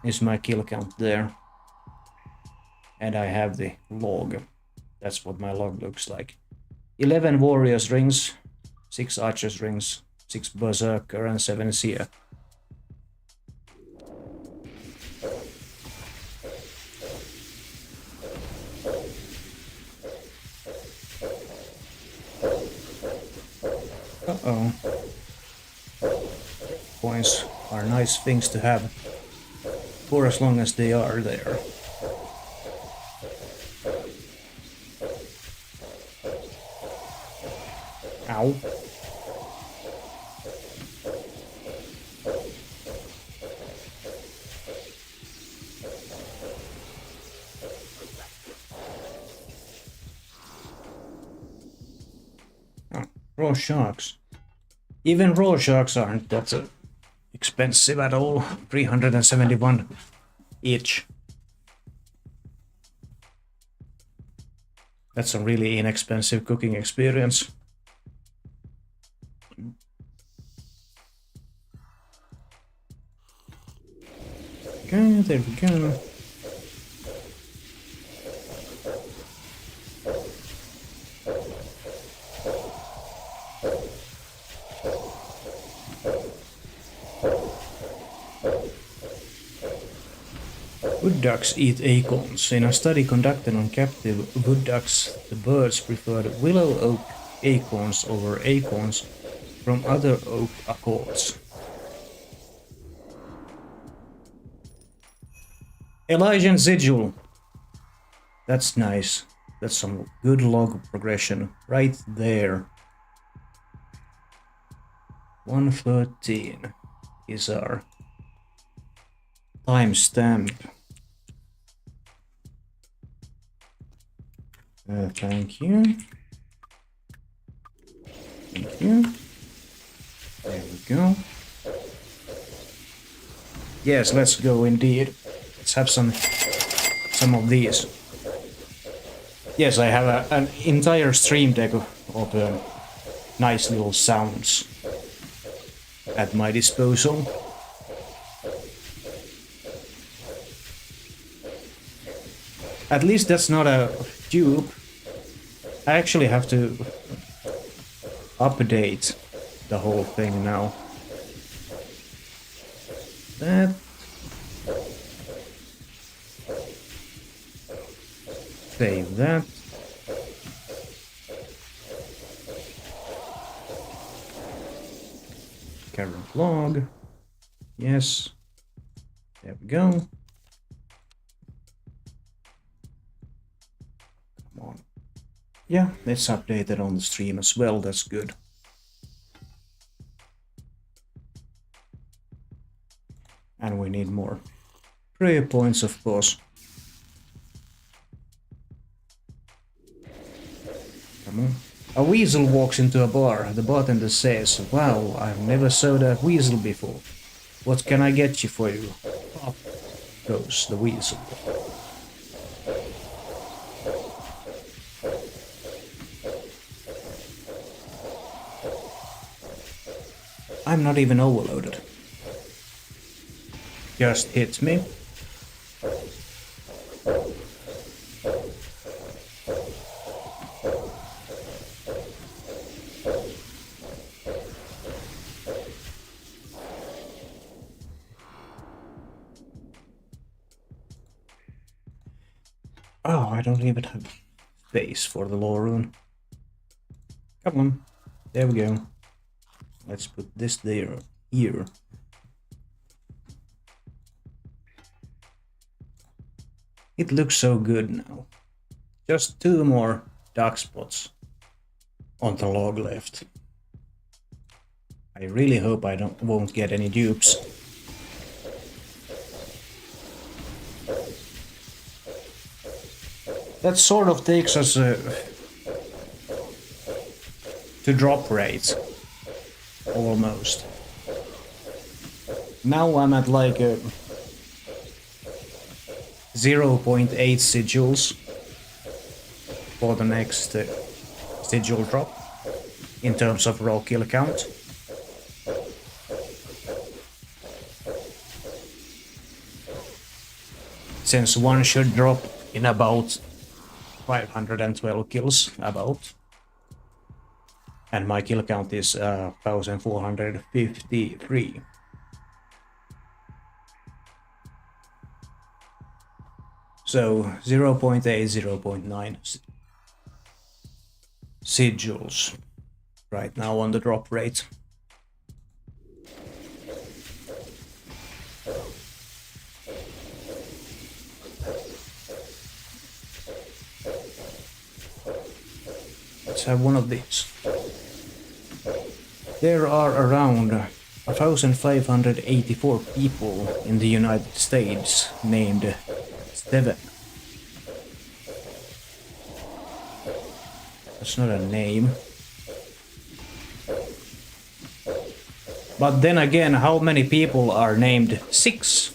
is my kill count there. And I have the log. That's what my log looks like. 11 Warriors rings, 6 Archers rings, 6 Berserker and 7 Seer. Uh-oh. Coins are nice things to have for as long as they are there. Ow. Oh, raw sharks. Even raw sharks aren't that expensive at all. 371 each. That's a really inexpensive cooking experience. Okay, there we go. Wood ducks eat acorns. In a study conducted on captive wood ducks, the birds preferred willow oak acorns over acorns from other oak accords. Elijah Sigil. That's nice. That's some good log progression right there. 113 is our timestamp. Thank you. Thank you. There we go. Yes, let's go indeed. Let's have some of these. Yes, I have an entire stream deck of nice little sounds at my disposal. At least that's not a dupe. I actually have to update the whole thing now. That. Save that. Current log. Yes. There we go. Come on. Yeah, let's update it on the stream as well. That's good. And we need more prayer points, of course. Come on. A weasel walks into a bar. The bartender says, "Wow, I've never sold a weasel before. What can I get you for you?" Up goes the weasel. I'm not even overloaded. Just hit me. Oh, I don't even have space for the lore rune. Come on. There we go. Let's put this there. Here. It looks so good now. Just 2 more dark spots on the log left. I really hope I won't get any dupes. That sort of takes us to drop rate, almost. Now I'm at like 0.8 sigils for the next sigil drop in terms of raw kill count. Since one should drop in about 512 kills, about. And my kill count is 1453. So 0.8, 0.9 sigils right now on the drop rate. Let's have one of these. There are around 1,584 people in the United States named Steven. That's not a name. But then again, how many people are named 6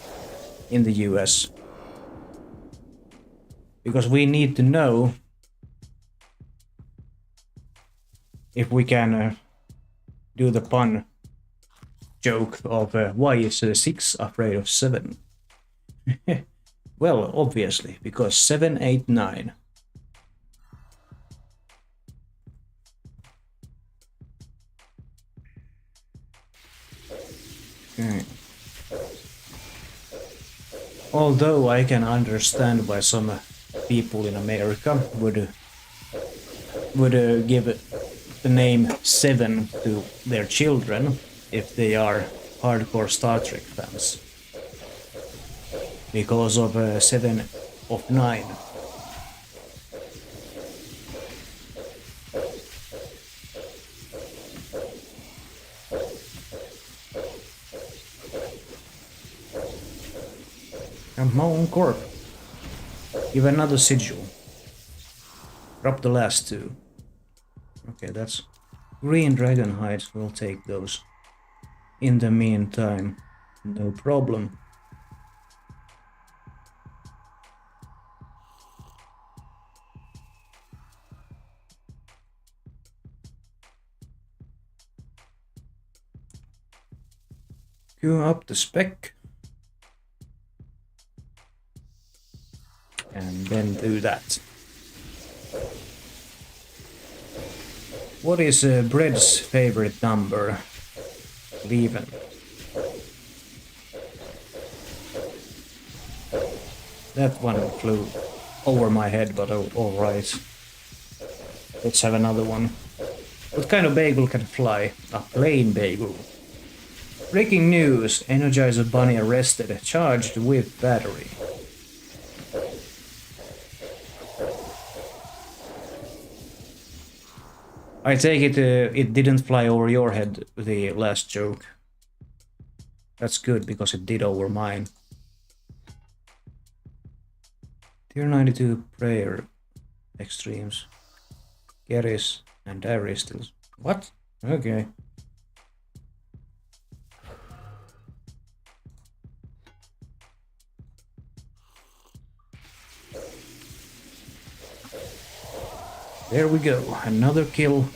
in the US? Because we need to know if we can do the pun joke of why is 6 afraid of 7? Well, obviously, because 7, 8, 9. Okay. Although I can understand why some people in America would give the name 7 to their children if they are hardcore Star Trek fans. Because of 7 of 9. Come on, Corp. Give another sigil. Drop the last 2. Okay, that's green dragon hides. We'll take those. In the meantime, no problem. Go up the spec. And then do that. What is Bread's favorite number? Leven. That one flew over my head, but alright. Let's have another one. What kind of bagel can fly? A plain bagel. Breaking news, Energizer Bunny arrested, charged with battery. I take it it didn't fly over your head, the last joke. That's good, because it did over mine. Tier 92 prayer extremes. Geris and Aristos. What? Okay. There we go, another kill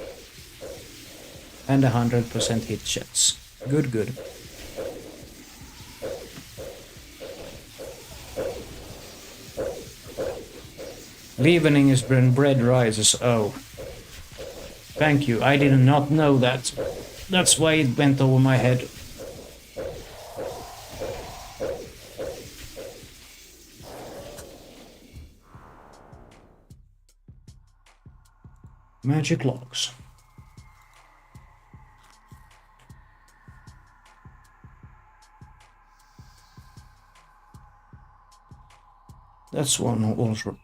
and 100% hit shots. Good, good. Leavening is when bread rises. Oh. Thank you, I did not know that. That's why it went over my head. Magic logs. That's one also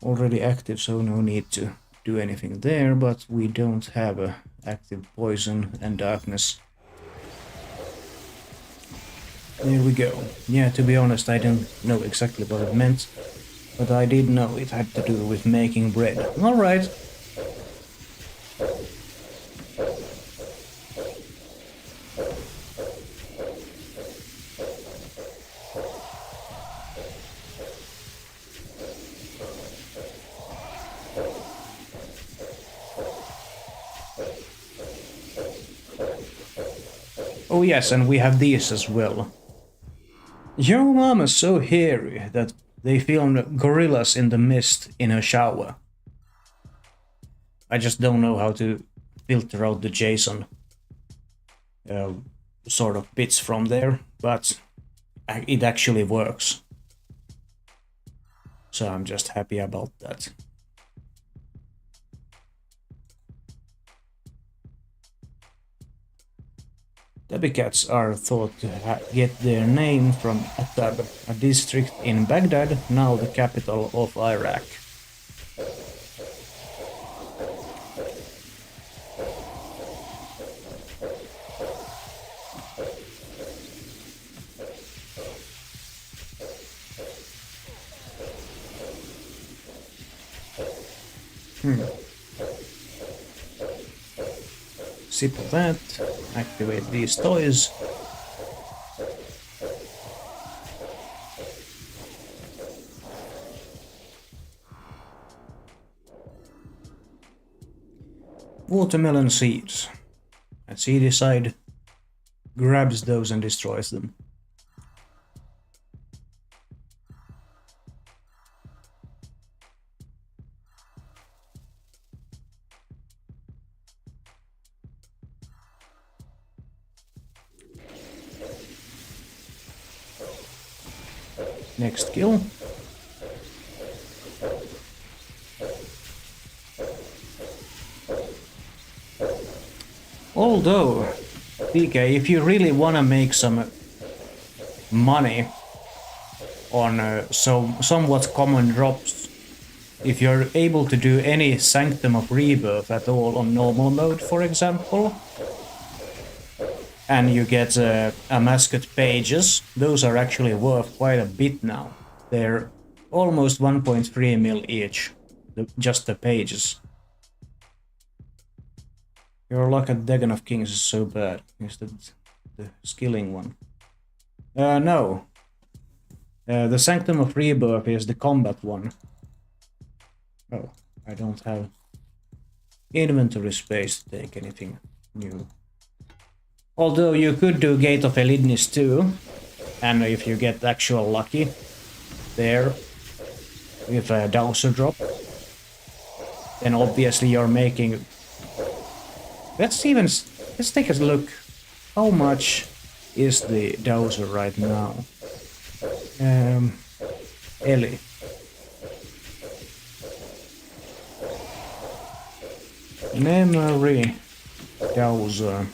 already active, so no need to do anything there, but we don't have a active poison and darkness. There we go. Yeah, to be honest, I don't know exactly what it meant, but I did know it had to do with making bread. Alright. Oh yes, and we have these as well. Your mom is so hairy that they filmed gorillas in the mist in her shower. I just don't know how to filter out the JSON sort of bits from there, but it actually works. So I'm just happy about that. Tabby cats are thought to get their name from Attab, a district in Baghdad, now the capital of Iraq. Sip of that, activate these toys. Watermelon seeds. And seedy side grabs those and destroys them. Next kill. Although, DK, if you really wanna make some money on somewhat common drops, if you're able to do any Sanctum of Rebirth at all on normal mode, for example, and you get a mascot pages, those are actually worth quite a bit now. They're almost 1.3 mil each, just the pages. Your luck at Dagon of Kings is so bad. Is that the skilling one? No. The Sanctum of Rebirth is the combat one. Oh, I don't have inventory space to take anything new. Although you could do Gate of Elidnis too, and if you get actual lucky there with a Dowser drop, then obviously you're making... Let's take a look. How much is the Dowser right now? Ellie. Memory Dowser.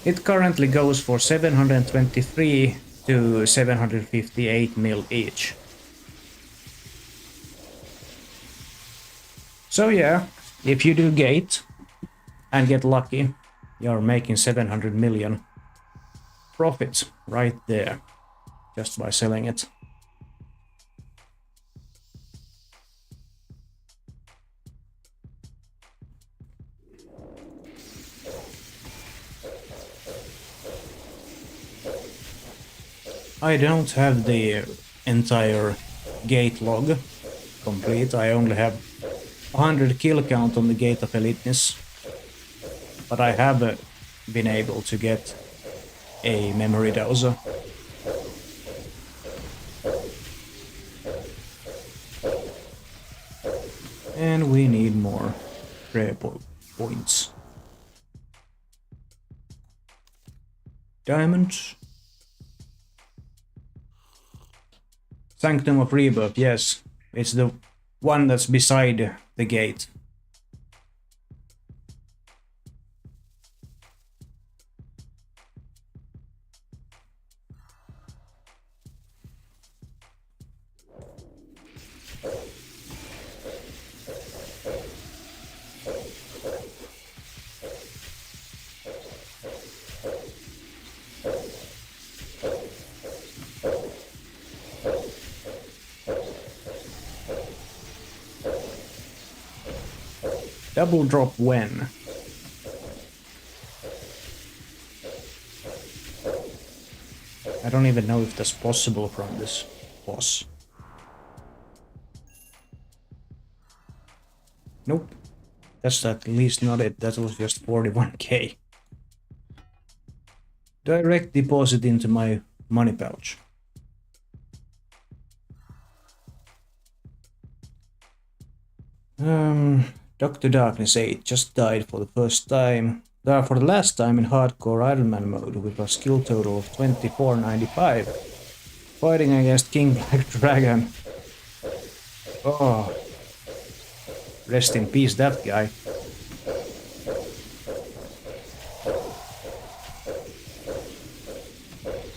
It currently goes for 723 to 758 mil each. So yeah, if you do Gate and get lucky, you're making 700 million profit right there, just by selling it. I don't have the entire Gate log complete. I only have 100 kill count on the Gate of Elitness, but I have been able to get a memory dowser. And we need more prayer points. Diamond. Sanctum of Rebirth, yes. It's the one that's beside the gate. Double drop when? I don't even know if that's possible from this boss. Nope. That's at least not it. That was just 41k. Direct deposit into my money pouch. Dr. Darkness 8 just died for the first time. For the last time in hardcore Iron Man mode with a skill total of 2495. Fighting against King Black Dragon. Oh. Rest in peace, that guy.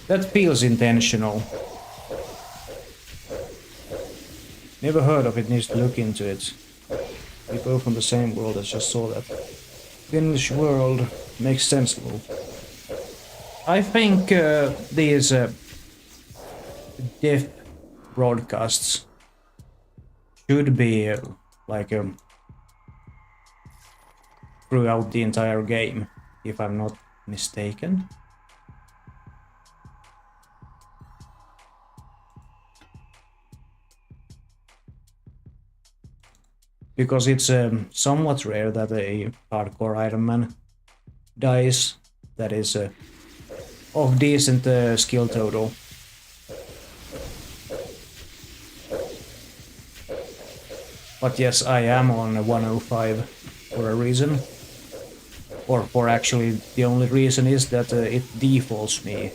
That feels intentional. Never heard of it, needs to look into it. We both from the same world, I just saw that. Finnish world makes sense though. I think these death broadcasts should be like throughout the entire game, if I'm not mistaken. Because it's somewhat rare that a hardcore Iron Man dies that is of decent skill total. But yes, I am on 105 for a reason. Or for actually the only reason is that it defaults me.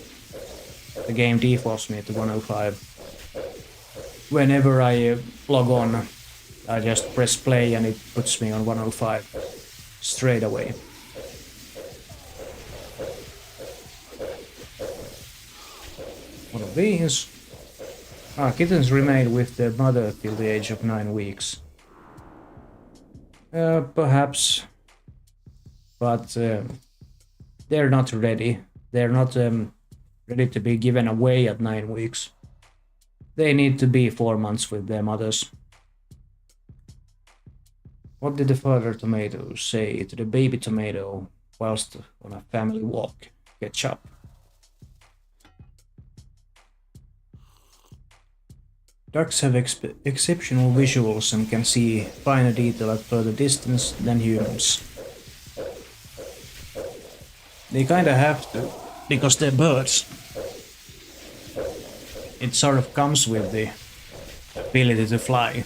The game defaults me to 105. Whenever I log on, I just press play and it puts me on 105 straight away. One of these. Kittens remain with their mother till the age of 9 weeks. Perhaps. But they're not ready. They're not ready to be given away at 9 weeks. They need to be 4 months with their mothers. What did the father tomato say to the baby tomato whilst on a family walk? Ketchup. Ducks have exceptional visuals and can see finer detail at further distance than humans. They kinda have to, because they're birds. It sort of comes with the ability to fly.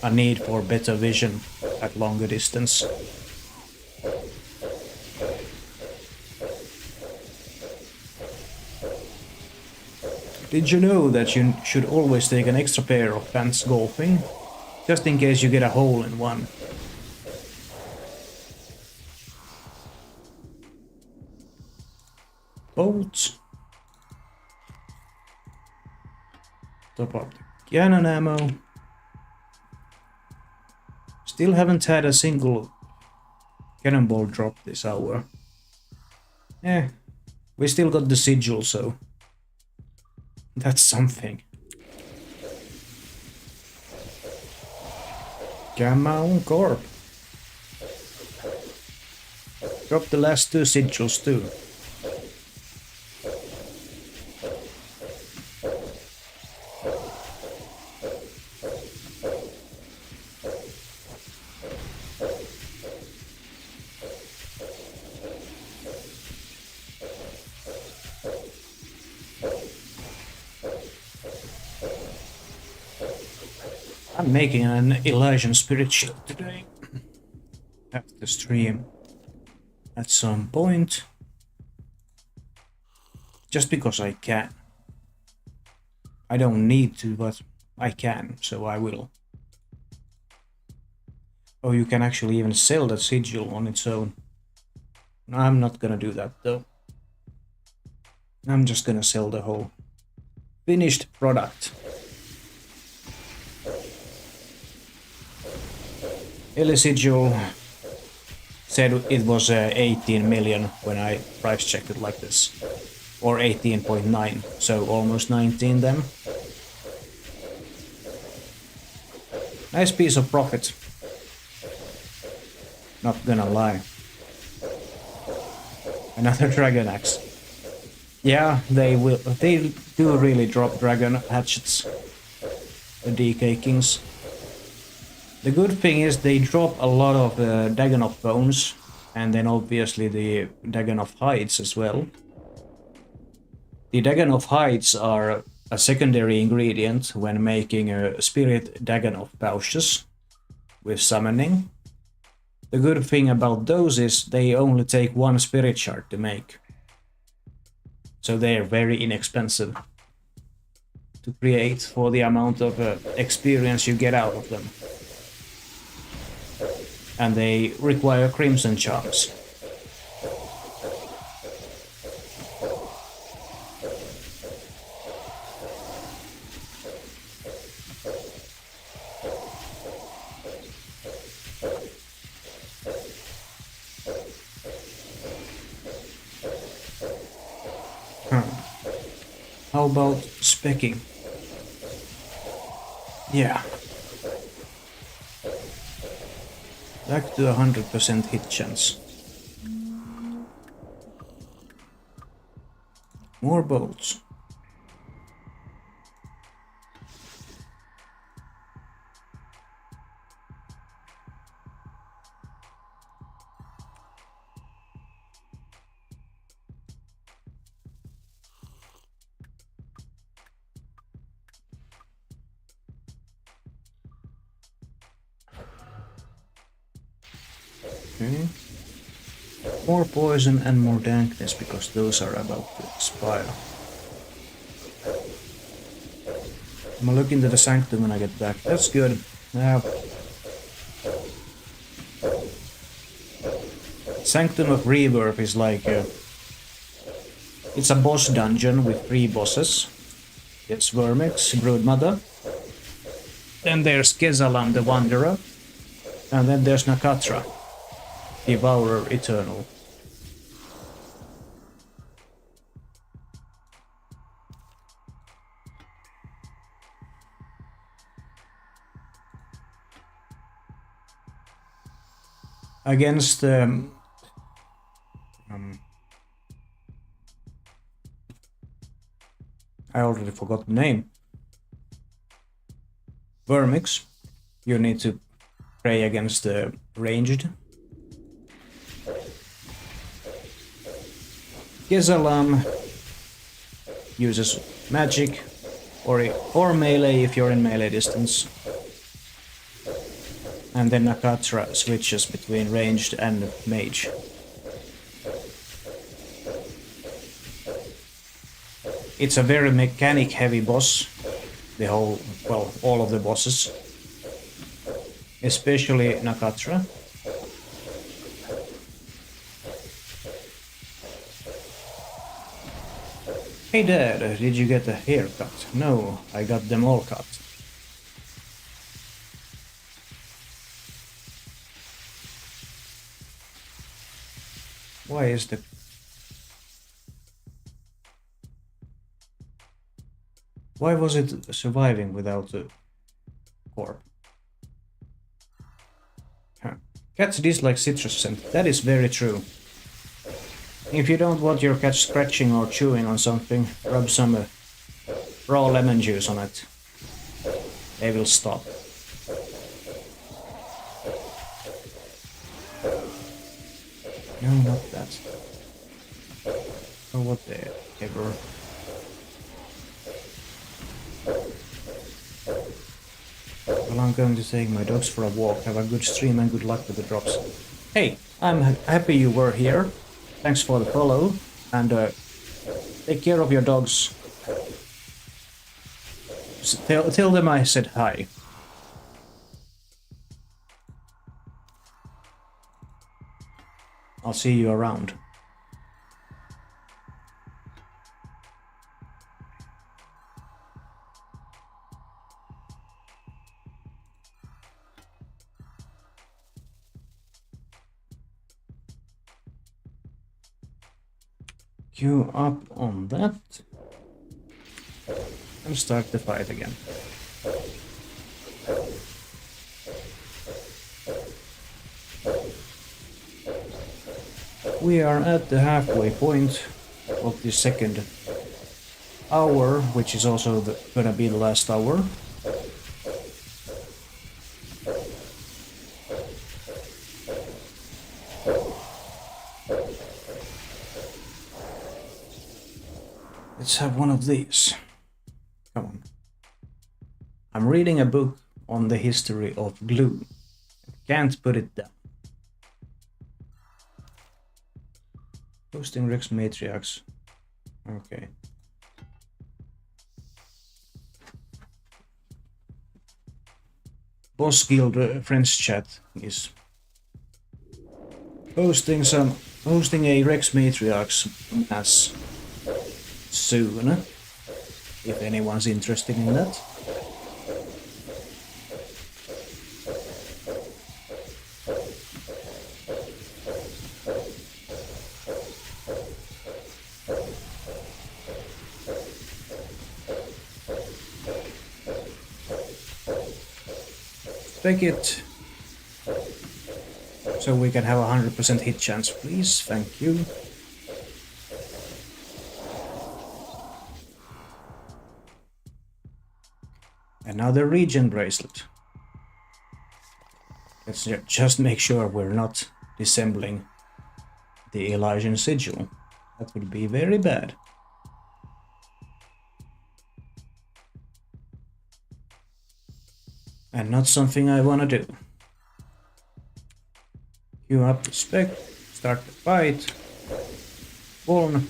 A need for better vision at longer distance. Did you know that you should always take an extra pair of pants golfing? Just in case you get a hole in one. Bolts. Top up the cannon ammo. Still haven't had a single cannonball drop this hour. We still got the sigil, so that's something. Come on, Corp. Drop the last 2 sigils too. I'm making an Elysian Spirit Shield today. After stream. At some point. Just because I can. I don't need to, but I can, so I will. Oh, you can actually even sell the sigil on its own. I'm not gonna do that though. I'm just gonna sell the whole finished product. Eli sigil said it was 18 million when I price checked it like this. Or 18.9, so almost 19 then. Nice piece of profit. Not gonna lie. Another dragon axe. Yeah, they do really drop dragon hatchets. The DK Kings. The good thing is they drop a lot of Dagannoth bones, and then obviously the Dagannoth hides as well. The Dagannoth hides are a secondary ingredient when making spirit Dagannoth pouches with summoning. The good thing about those is they only take one spirit shard to make. So they are very inexpensive to create for the amount of experience you get out of them. And they require crimson charms. How about specking? Yeah. Back to 100% hit chance. More bolts. Okay. More poison and more dankness because those are about to expire. I'm gonna look into the sanctum when I get back. That's good. Now, Sanctum of Rebirth is like it's a boss dungeon with 3 bosses. It's Vermix, Broodmother. Then there's Gezalam the Wanderer. And then there's Nakatra, Devourer Eternal. Against I already forgot the name. Vermix, you need to pray against the ranged. Gezalam uses magic or melee if you're in melee distance. And then Nakatra switches between ranged and mage. It's a very mechanic heavy boss. All of the bosses. Especially Nakatra. Hey Dad, did you get a haircut? No, I got them all cut. Why is the... Why was it surviving without a Corp? Huh. Cats dislike citrus scent. That is very true. If you don't want your cat scratching or chewing on something, rub some raw lemon juice on it. They will stop. No, not that. Oh, whatever. Well, I'm going to take my dogs for a walk. Have a good stream and good luck with the drops. Hey, I'm happy you were here. Thanks for the follow. And take care of your dogs. Tell them I said hi. I'll see you around. Queue up on that. And start the fight again. We are at the halfway point of the second hour, which is also gonna be the last hour. Let's have one of these. Come on. I'm reading a book on the history of glue. Can't put it down. Posting Rex Matriarchs. Okay. Boss Guild French chat is posting a Rex Matriarchs mass soon, if anyone's interested in that. Take it so we can have a 100% hit chance, please. Thank you. Another regen bracelet. Let's just make sure we're not dissembling the Elysian sigil. That would be very bad. And not something I wanna do. Queue up respect, start the fight. Born.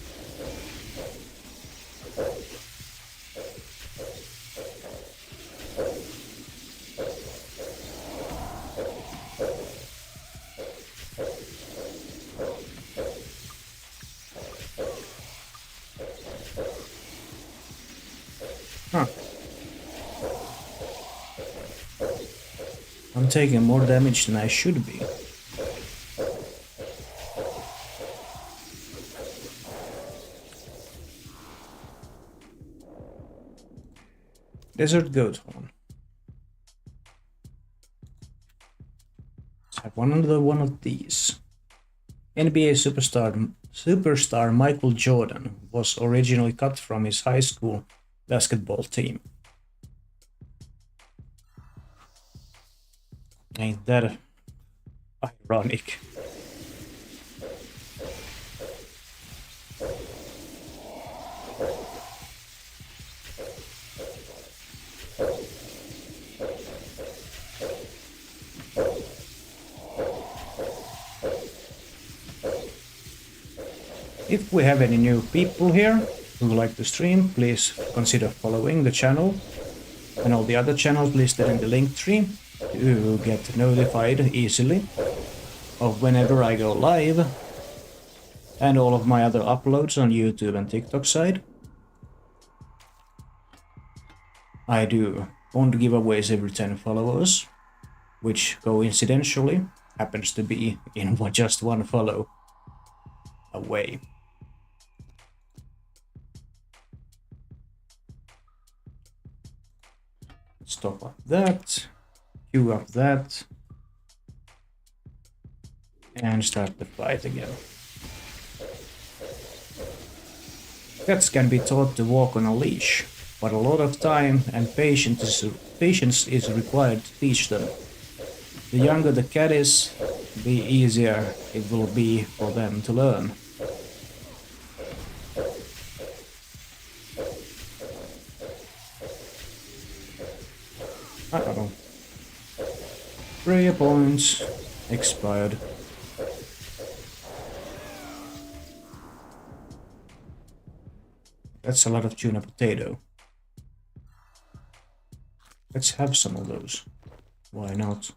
Huh. I'm taking more damage than I should be. Desert Goat Horn. Let's have another one of these. NBA superstar Michael Jordan was originally cut from his high school basketball team. Ain't that ironic? If we have any new people here who like to stream, please consider following the channel and all the other channels listed in the link tree to get notified easily of whenever I go live, and all of my other uploads on YouTube and TikTok side. I do bond giveaways every 10 followers, which coincidentally happens to be in just one follow away. Let's top up that, queue up that, and start the fight again. Cats can be taught to walk on a leash, but a lot of time and patience is required to teach them. The younger the cat is, the easier it will be for them to learn. Uh-oh. Prayer points expired. That's a lot of tuna potato. Let's have some of those. Why not?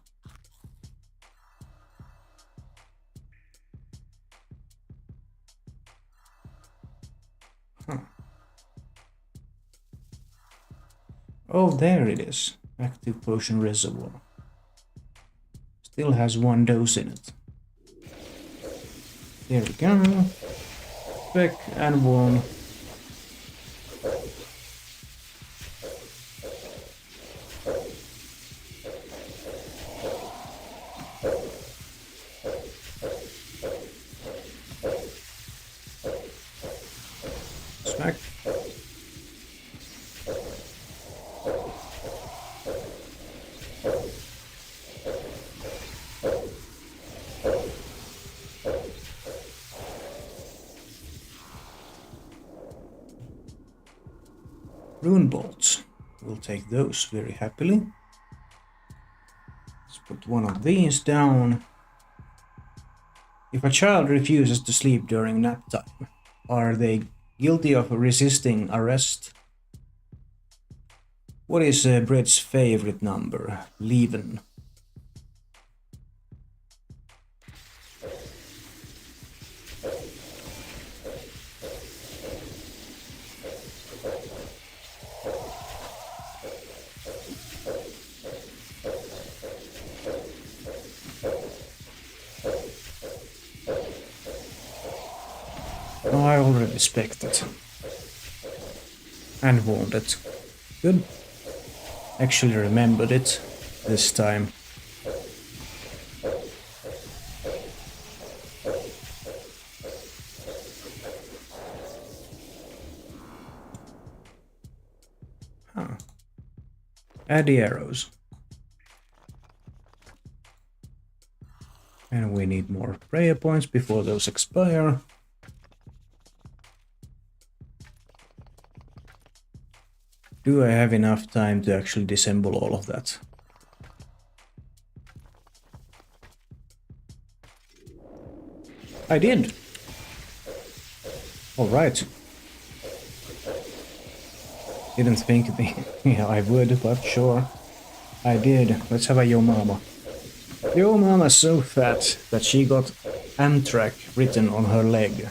Huh. Oh, there it is. Active potion reservoir. Still has 1 dose in it. There we go. Back and 1. Smack. Rune bolts. We'll take those very happily. Let's put one of these down. If a child refuses to sleep during nap time, are they guilty of resisting arrest? What is Brett's favorite number? 11. Oh, I already expected. And warned it. Good. Actually remembered it this time. Huh. Add the arrows. And we need more prayer points before those expire. Do I have enough time to actually disassemble all of that? I did! Alright. Didn't think yeah, I would, but sure. I did. Let's have a Yo Mama. Yo Mama's so fat that she got Amtrak written on her leg.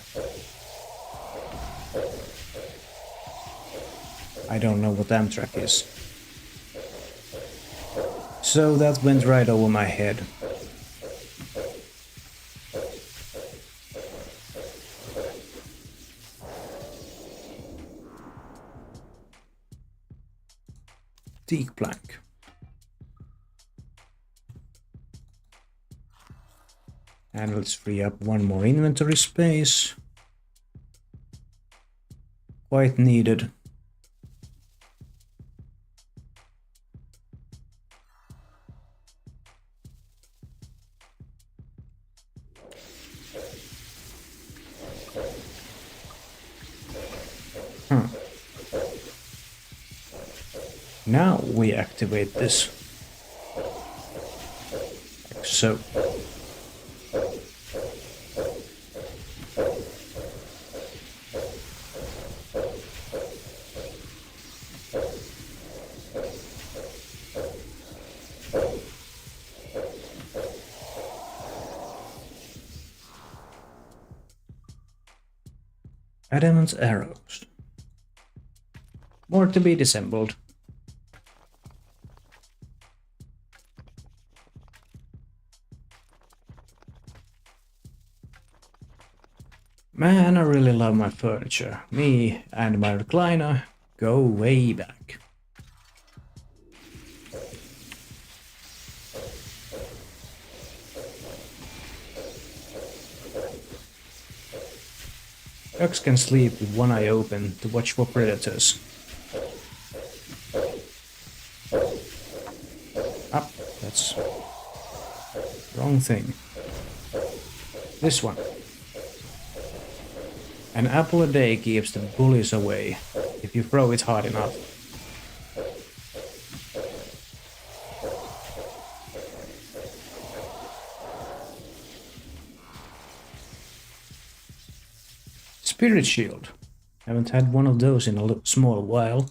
I don't know what Amtrak is. So that went right over my head. Teak plank. And let's free up 1 more inventory space. Quite needed. Now we activate this. Like so. Adamant arrows. More to be disassembled. Man, I really love my furniture. Me and my recliner go way back. Ducks can sleep with one eye open to watch for predators. Ah, that's wrong thing. This one. An apple a day keeps the bullies away, if you throw it hard enough. Spirit shield. Haven't had one of those in a small while.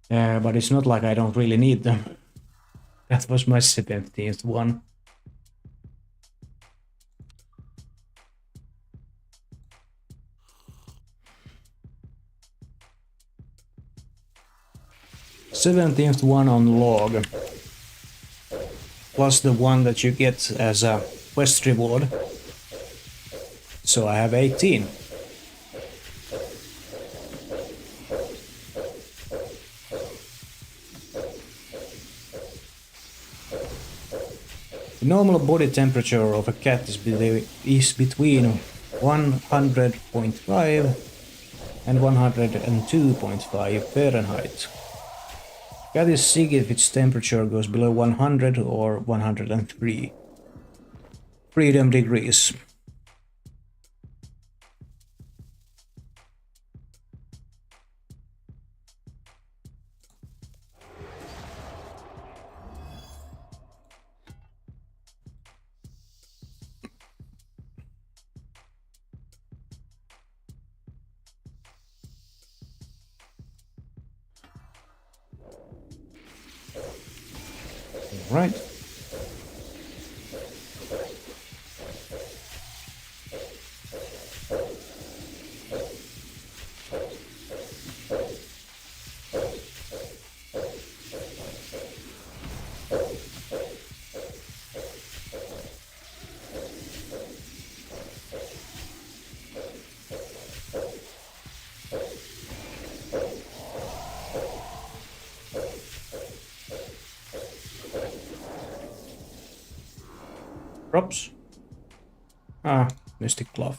But it's not like I don't really need them. That was my 17th one. th one on log, plus the one that you get as a quest reward. So I have 18. The normal body temperature of a cat is between 100.5 and 102.5 Fahrenheit. Cat is sick if its temperature goes below 100 or 103 freedom degrees. Right. Props. Ah, Mystic Glove.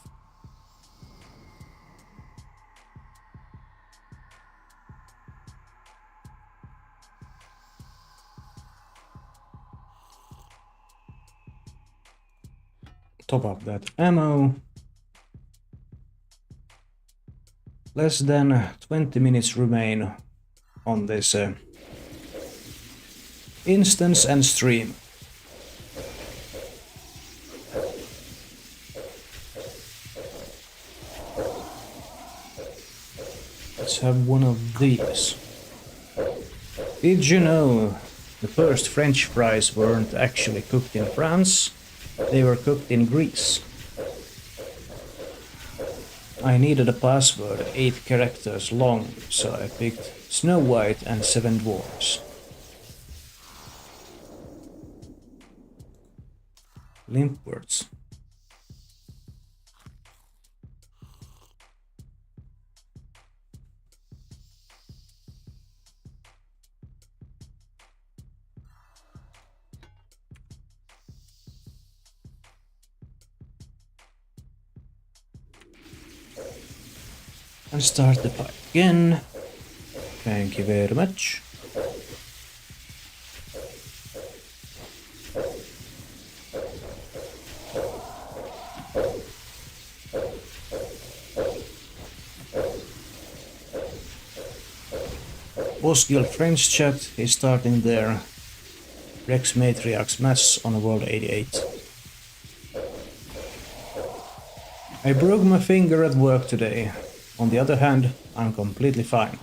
Top up that ammo. Less than 20 minutes remain on this instance and stream. Let's have one of these. Did you know the first French fries weren't actually cooked in France? They were cooked in Greece. I needed a password 8 characters long, so I picked Snow White and 7 Dwarfs. Limp words. And start the fight again. Thank you very much. Boss Guild French chat is starting their Rex Matriarch's Mass on World 88. I broke my finger at work today. On the other hand, I'm completely fine.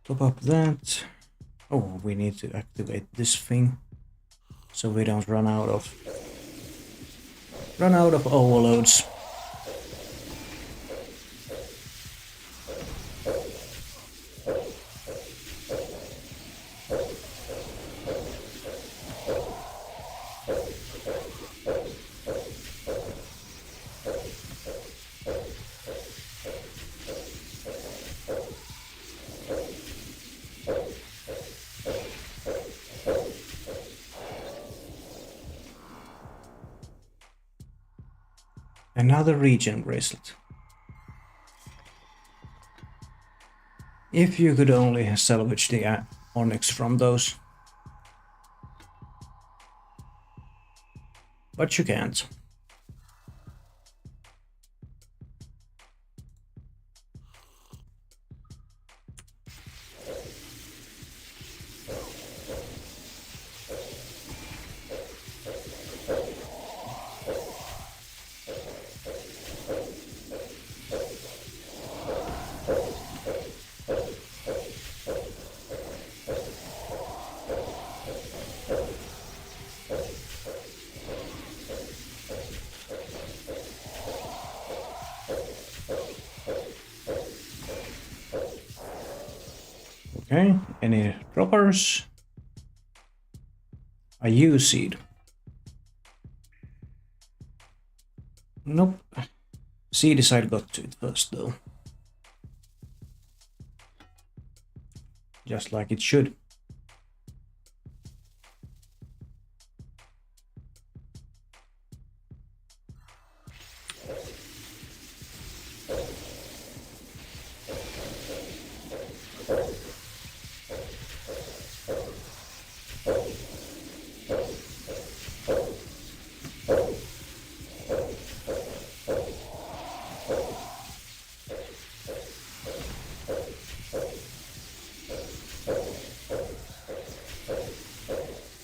Top up that. Oh, we need to activate this thing so we don't run out of overloads. Another regen bracelet. If you could only salvage the onyx from those. But you can't. Okay, any droppers? A U seed. Nope. Seed side got to it first though. Just like it should.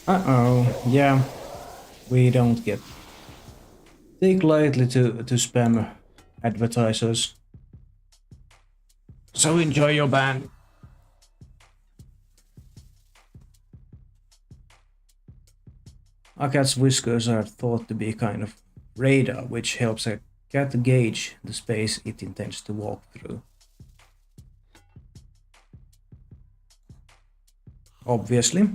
Uh-oh, yeah, we don't get take lightly to spam advertisers. So enjoy your ban. A cat's whiskers are thought to be kind of radar, which helps a cat gauge the space it intends to walk through. Obviously.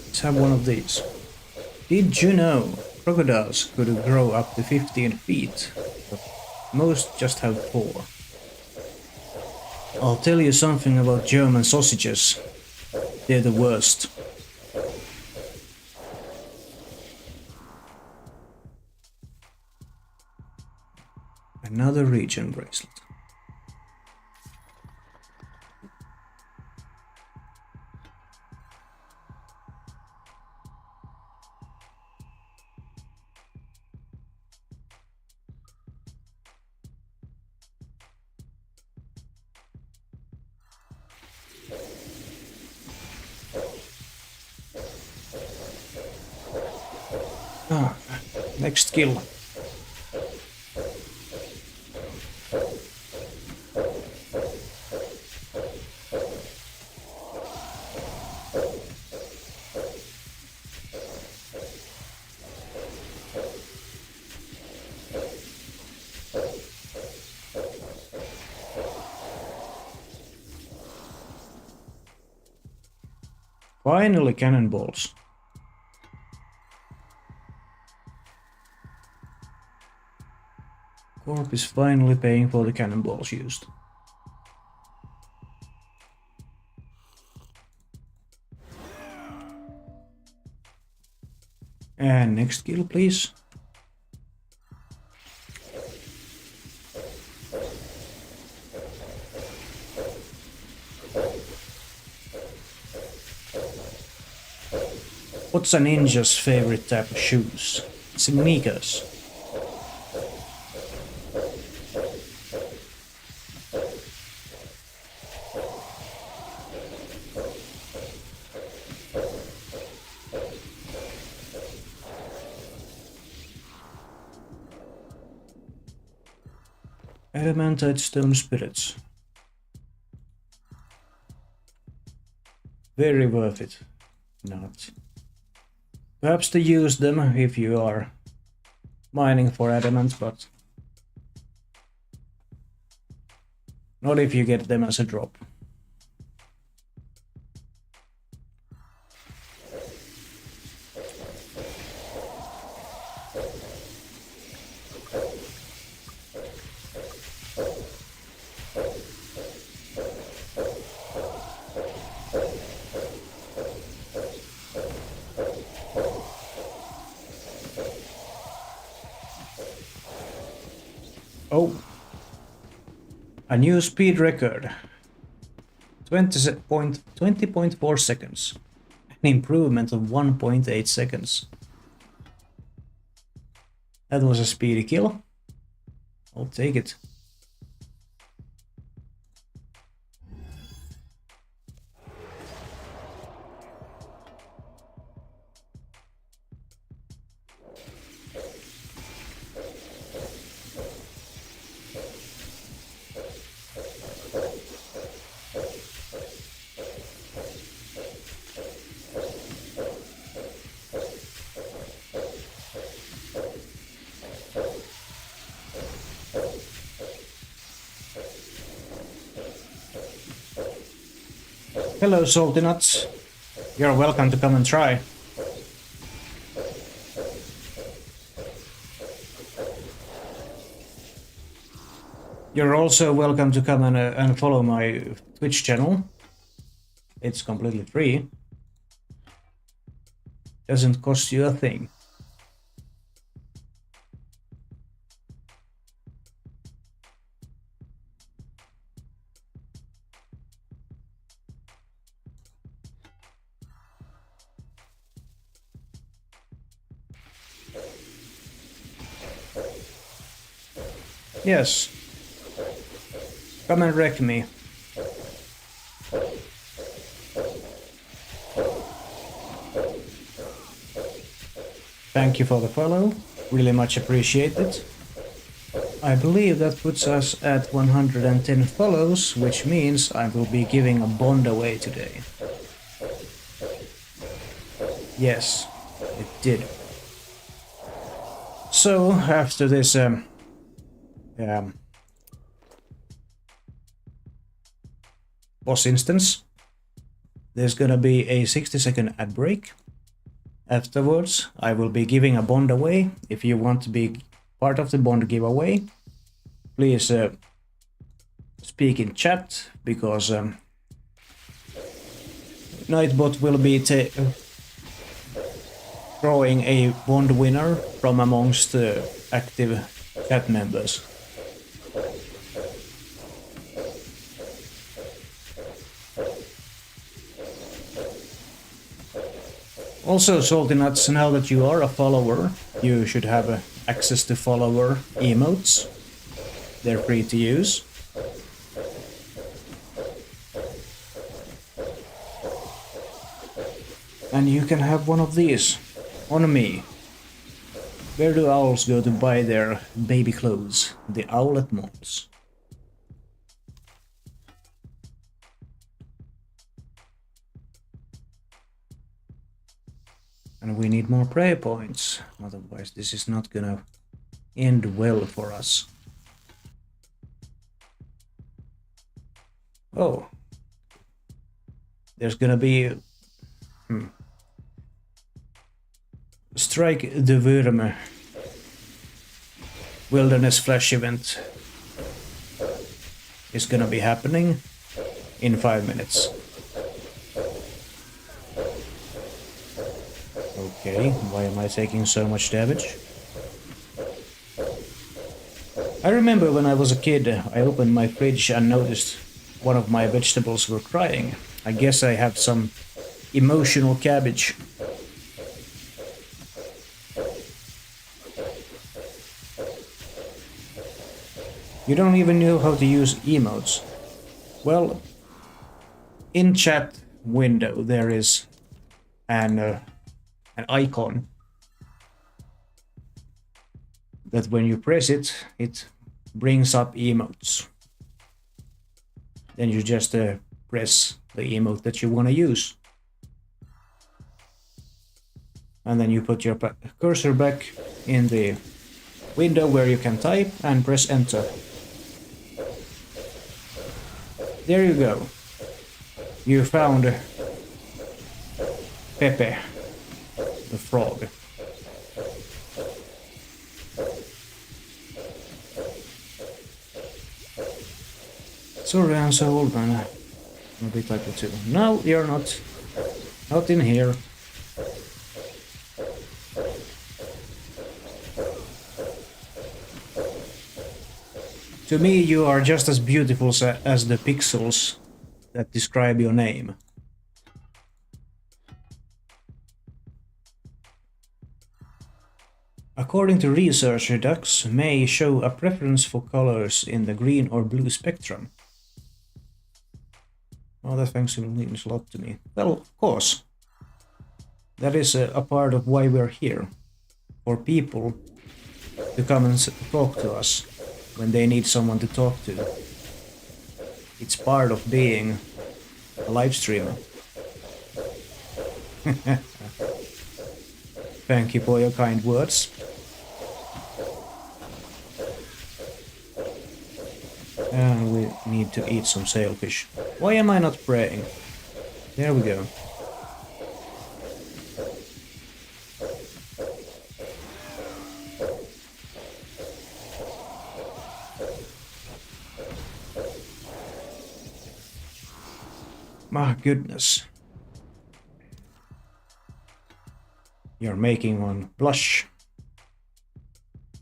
Let's have one of these. Did you know crocodiles could grow up to 15 feet, but most just have 4? I'll tell you something about German sausages. They're the worst. Another region bracelet. Next skill. Finally, cannonballs. Corp is finally paying for the cannonballs used. And next skill, please. What's a ninja's favorite type of shoes? Sneakers. Adamantite stone spirits. Very worth it. Not. Perhaps to use them if you are mining for adamant, but not if you get them as a drop. Oh, a new speed record. 20.4 seconds. An improvement of 1.8 seconds. That was a speedy kill. I'll take it. Hello, salty nuts. You're welcome to come and try. You're also welcome to come and follow my Twitch channel. It's completely free. Doesn't cost you a thing. Yes. Come and wreck me. Thank you for the follow. Really much appreciated. I believe that puts us at 110 follows, which means I will be giving a bond away today. Yes, it did. So, after this boss instance, there's gonna be a 60-second ad break. Afterwards, I will be giving a bond away. If you want to be part of the bond giveaway, please speak in chat, because Nightbot will be drawing a bond winner from amongst the active chat members. Also, salty nuts, now that you are a follower, you should have access to follower emotes. They're free to use. And you can have one of these on me. Where do owls go to buy their baby clothes? The owlet malls. And we need more prayer points, otherwise this is not gonna end well for us. Oh. There's gonna be... Strike the Worm Wilderness Flash event is gonna be happening in 5 minutes. Okay, why am I taking so much damage? I remember when I was a kid, I opened my fridge and noticed one of my vegetables were crying. I guess I have some emotional cabbage. You don't even know how to use emotes. Well, in chat window there is an icon that when you press it, it brings up emotes. Then you just press the emote that you want to use. And then you put your cursor back in the window where you can type and press enter. There you go. You found Pepe, the frog. Sorry, I'm so old, man. I'm a bit like that too. No, you're not. Not in here. To me, you are just as beautiful as the pixels that describe your name. According to research, ducks may show a preference for colors in the green or blue spectrum. Oh, that thanks means a lot to me. Well, of course. That is a part of why we're here. For people to come and talk to us when they need someone to talk to. It's part of being a live streamer. Thank you for your kind words. And we need to eat some sailfish. Why am I not praying? There we go. My goodness. You're making one blush.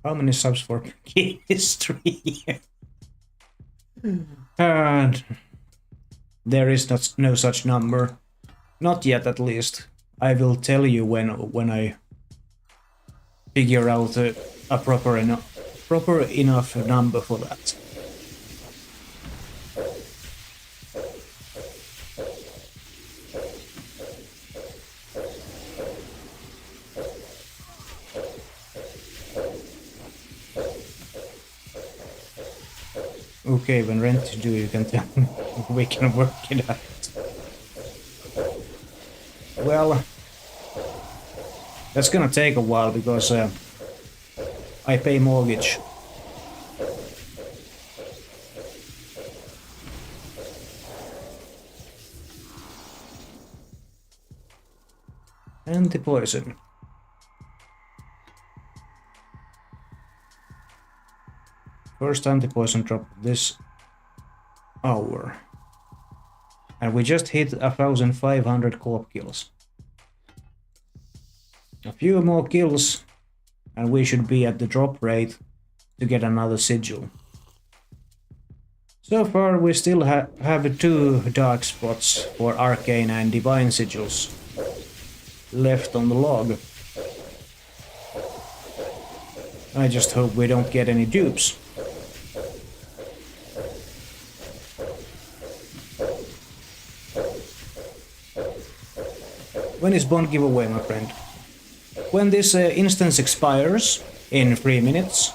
How many subs for history? And there is no such number. Not yet, at least. I will tell you when I figure out a proper enough number for that. Okay, when rent is due, you can tell me. We can work it out. Well, that's gonna take a while because I pay mortgage. Anti-poison. First anti-poison drop this hour. And we just hit 1,500 Corp kills. A few more kills and we should be at the drop rate to get another sigil. So far we still have 2 dark spots for arcane and divine sigils left on the log. I just hope we don't get any dupes. When is bond giveaway, my friend? When this instance expires in 3 minutes,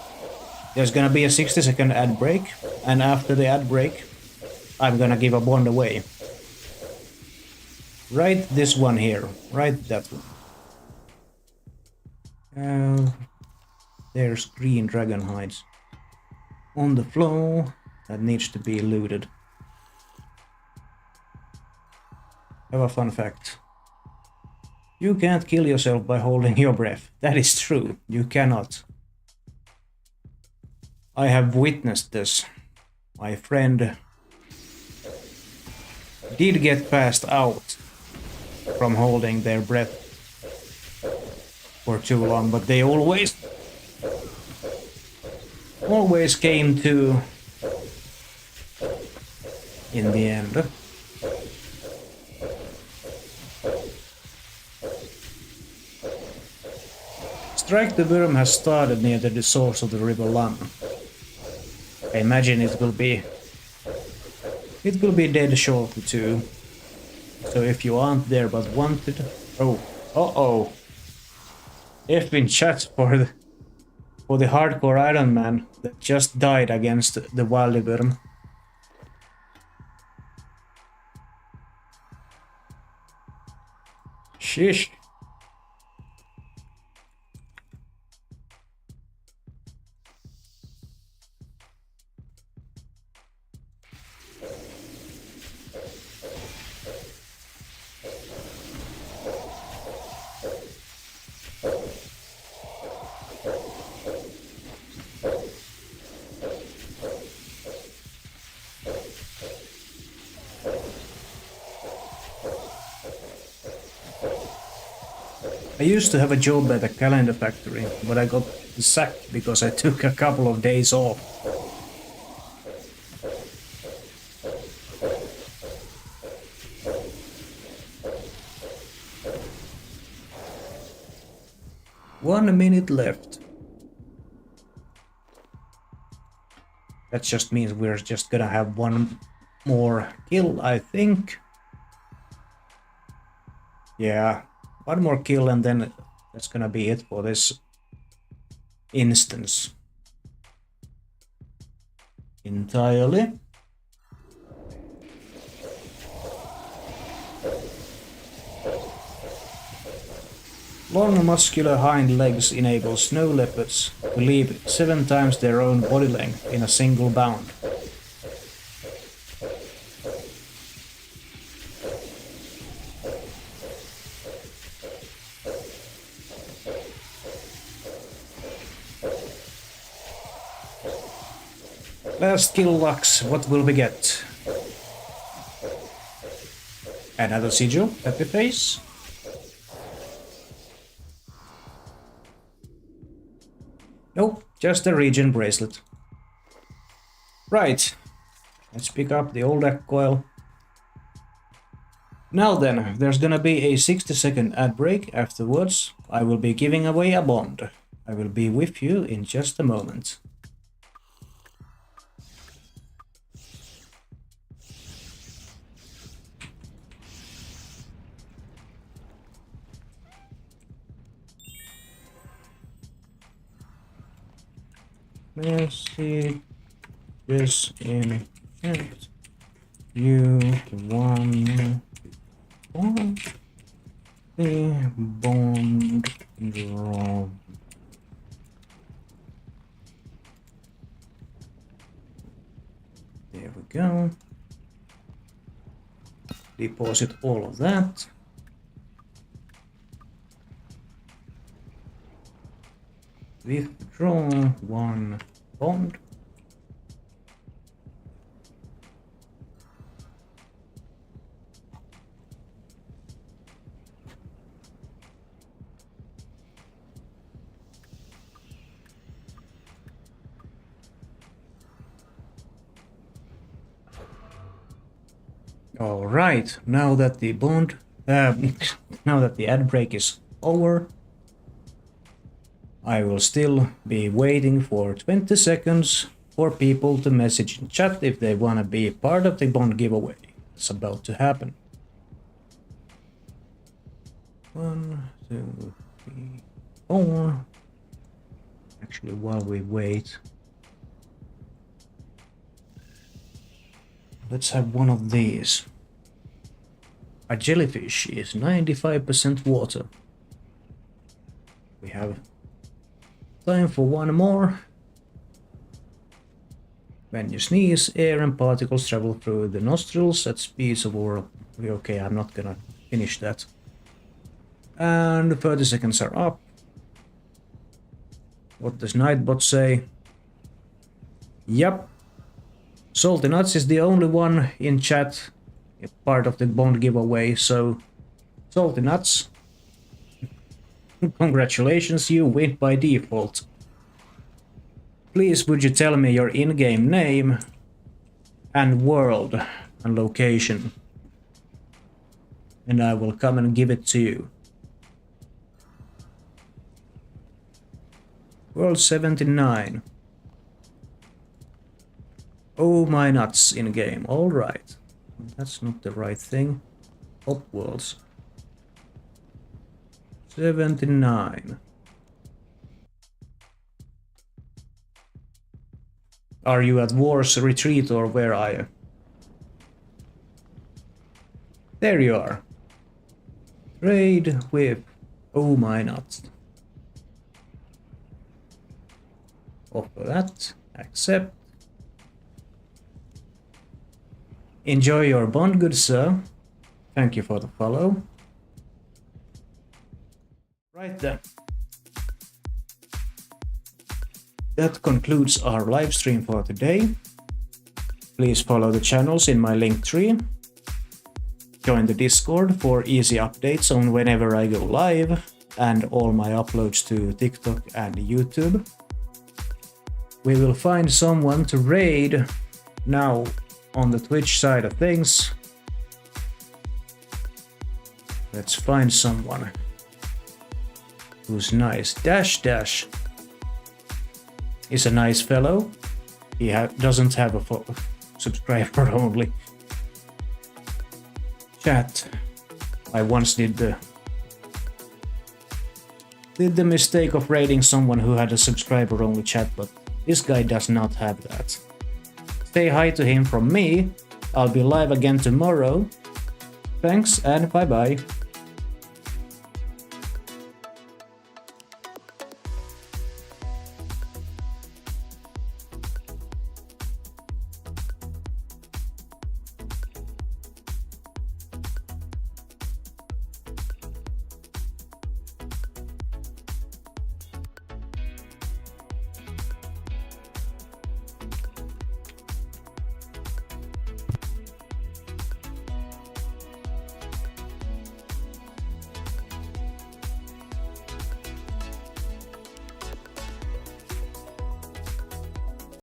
there's gonna be a 60-second ad break, and after the ad break, I'm gonna give a bond away. Right this one here, right that one. There's green dragon hides on the floor that needs to be looted. Have a fun fact. You can't kill yourself by holding your breath. That is true. You cannot. I have witnessed this. My friend did get passed out from holding their breath for too long, but they always came to in the end. Strike the Worm has started near the source of the River Lam. I imagine it will be dead shortly too. So if you aren't there but wanted... Oh, uh-oh. F in chat for the hardcore Iron Man that just died against the Wildy Worm. Shish. I used to have a job at a calendar factory, but I got sacked because I took a couple of days off. One minute left. That just means we're just gonna have one more kill, I think. Yeah. One more kill and then that's gonna be it for this instance. Entirely. Long muscular hind legs enable snow leopards to leap 7 times their own body length in a single bound. Last kill lux, what will we get? Another sigil, happy face. Nope, just a regen bracelet. Right, let's pick up the old egg coil. Now then, there's gonna be a 60-second ad break. Afterwards, I will be giving away a bond. I will be with you in just a moment. Messages in chat. You won the bond draw. There we go. Deposit all of that. Withdraw one bond. All right, now that the bond, now that the ad break is over, I will still be waiting for 20 seconds for people to message in chat if they want to be part of the bond giveaway. It's about to happen. 1, 2, 3, 4. Actually, while we wait, let's have one of these. A jellyfish is 95% water. We have time for one more. When you sneeze, air and particles travel through the nostrils at speeds of over... Okay, I'm not gonna finish that. And 30 seconds are up. What does Nightbot say? Yep. Salty Nuts is the only one in chat, part of the bond giveaway, so Salty Nuts, congratulations, you win by default. Please would you tell me your in-game name and world and location, and I will come and give it to you. World 79. Oh my nuts in game, alright. That's not the right thing. Top worlds. 79. Are you at War's Retreat or where are you? There you are. Trade with oh my nuts. Offer that. Accept. Enjoy your bond, good sir. Thank you for the follow. Right then. That concludes our live stream for today. Please follow the channels in my link tree. Join the Discord for easy updates on whenever I go live and all my uploads to TikTok and YouTube. We will find someone to raid now on the Twitch side of things. Let's find someone who's nice. Dash Dash is a nice fellow. He doesn't have a subscriber only. Chat. I once did the mistake of raiding someone who had a subscriber only chat, but this guy does not have that. Say hi to him from me. I'll be live again tomorrow. Thanks and bye bye.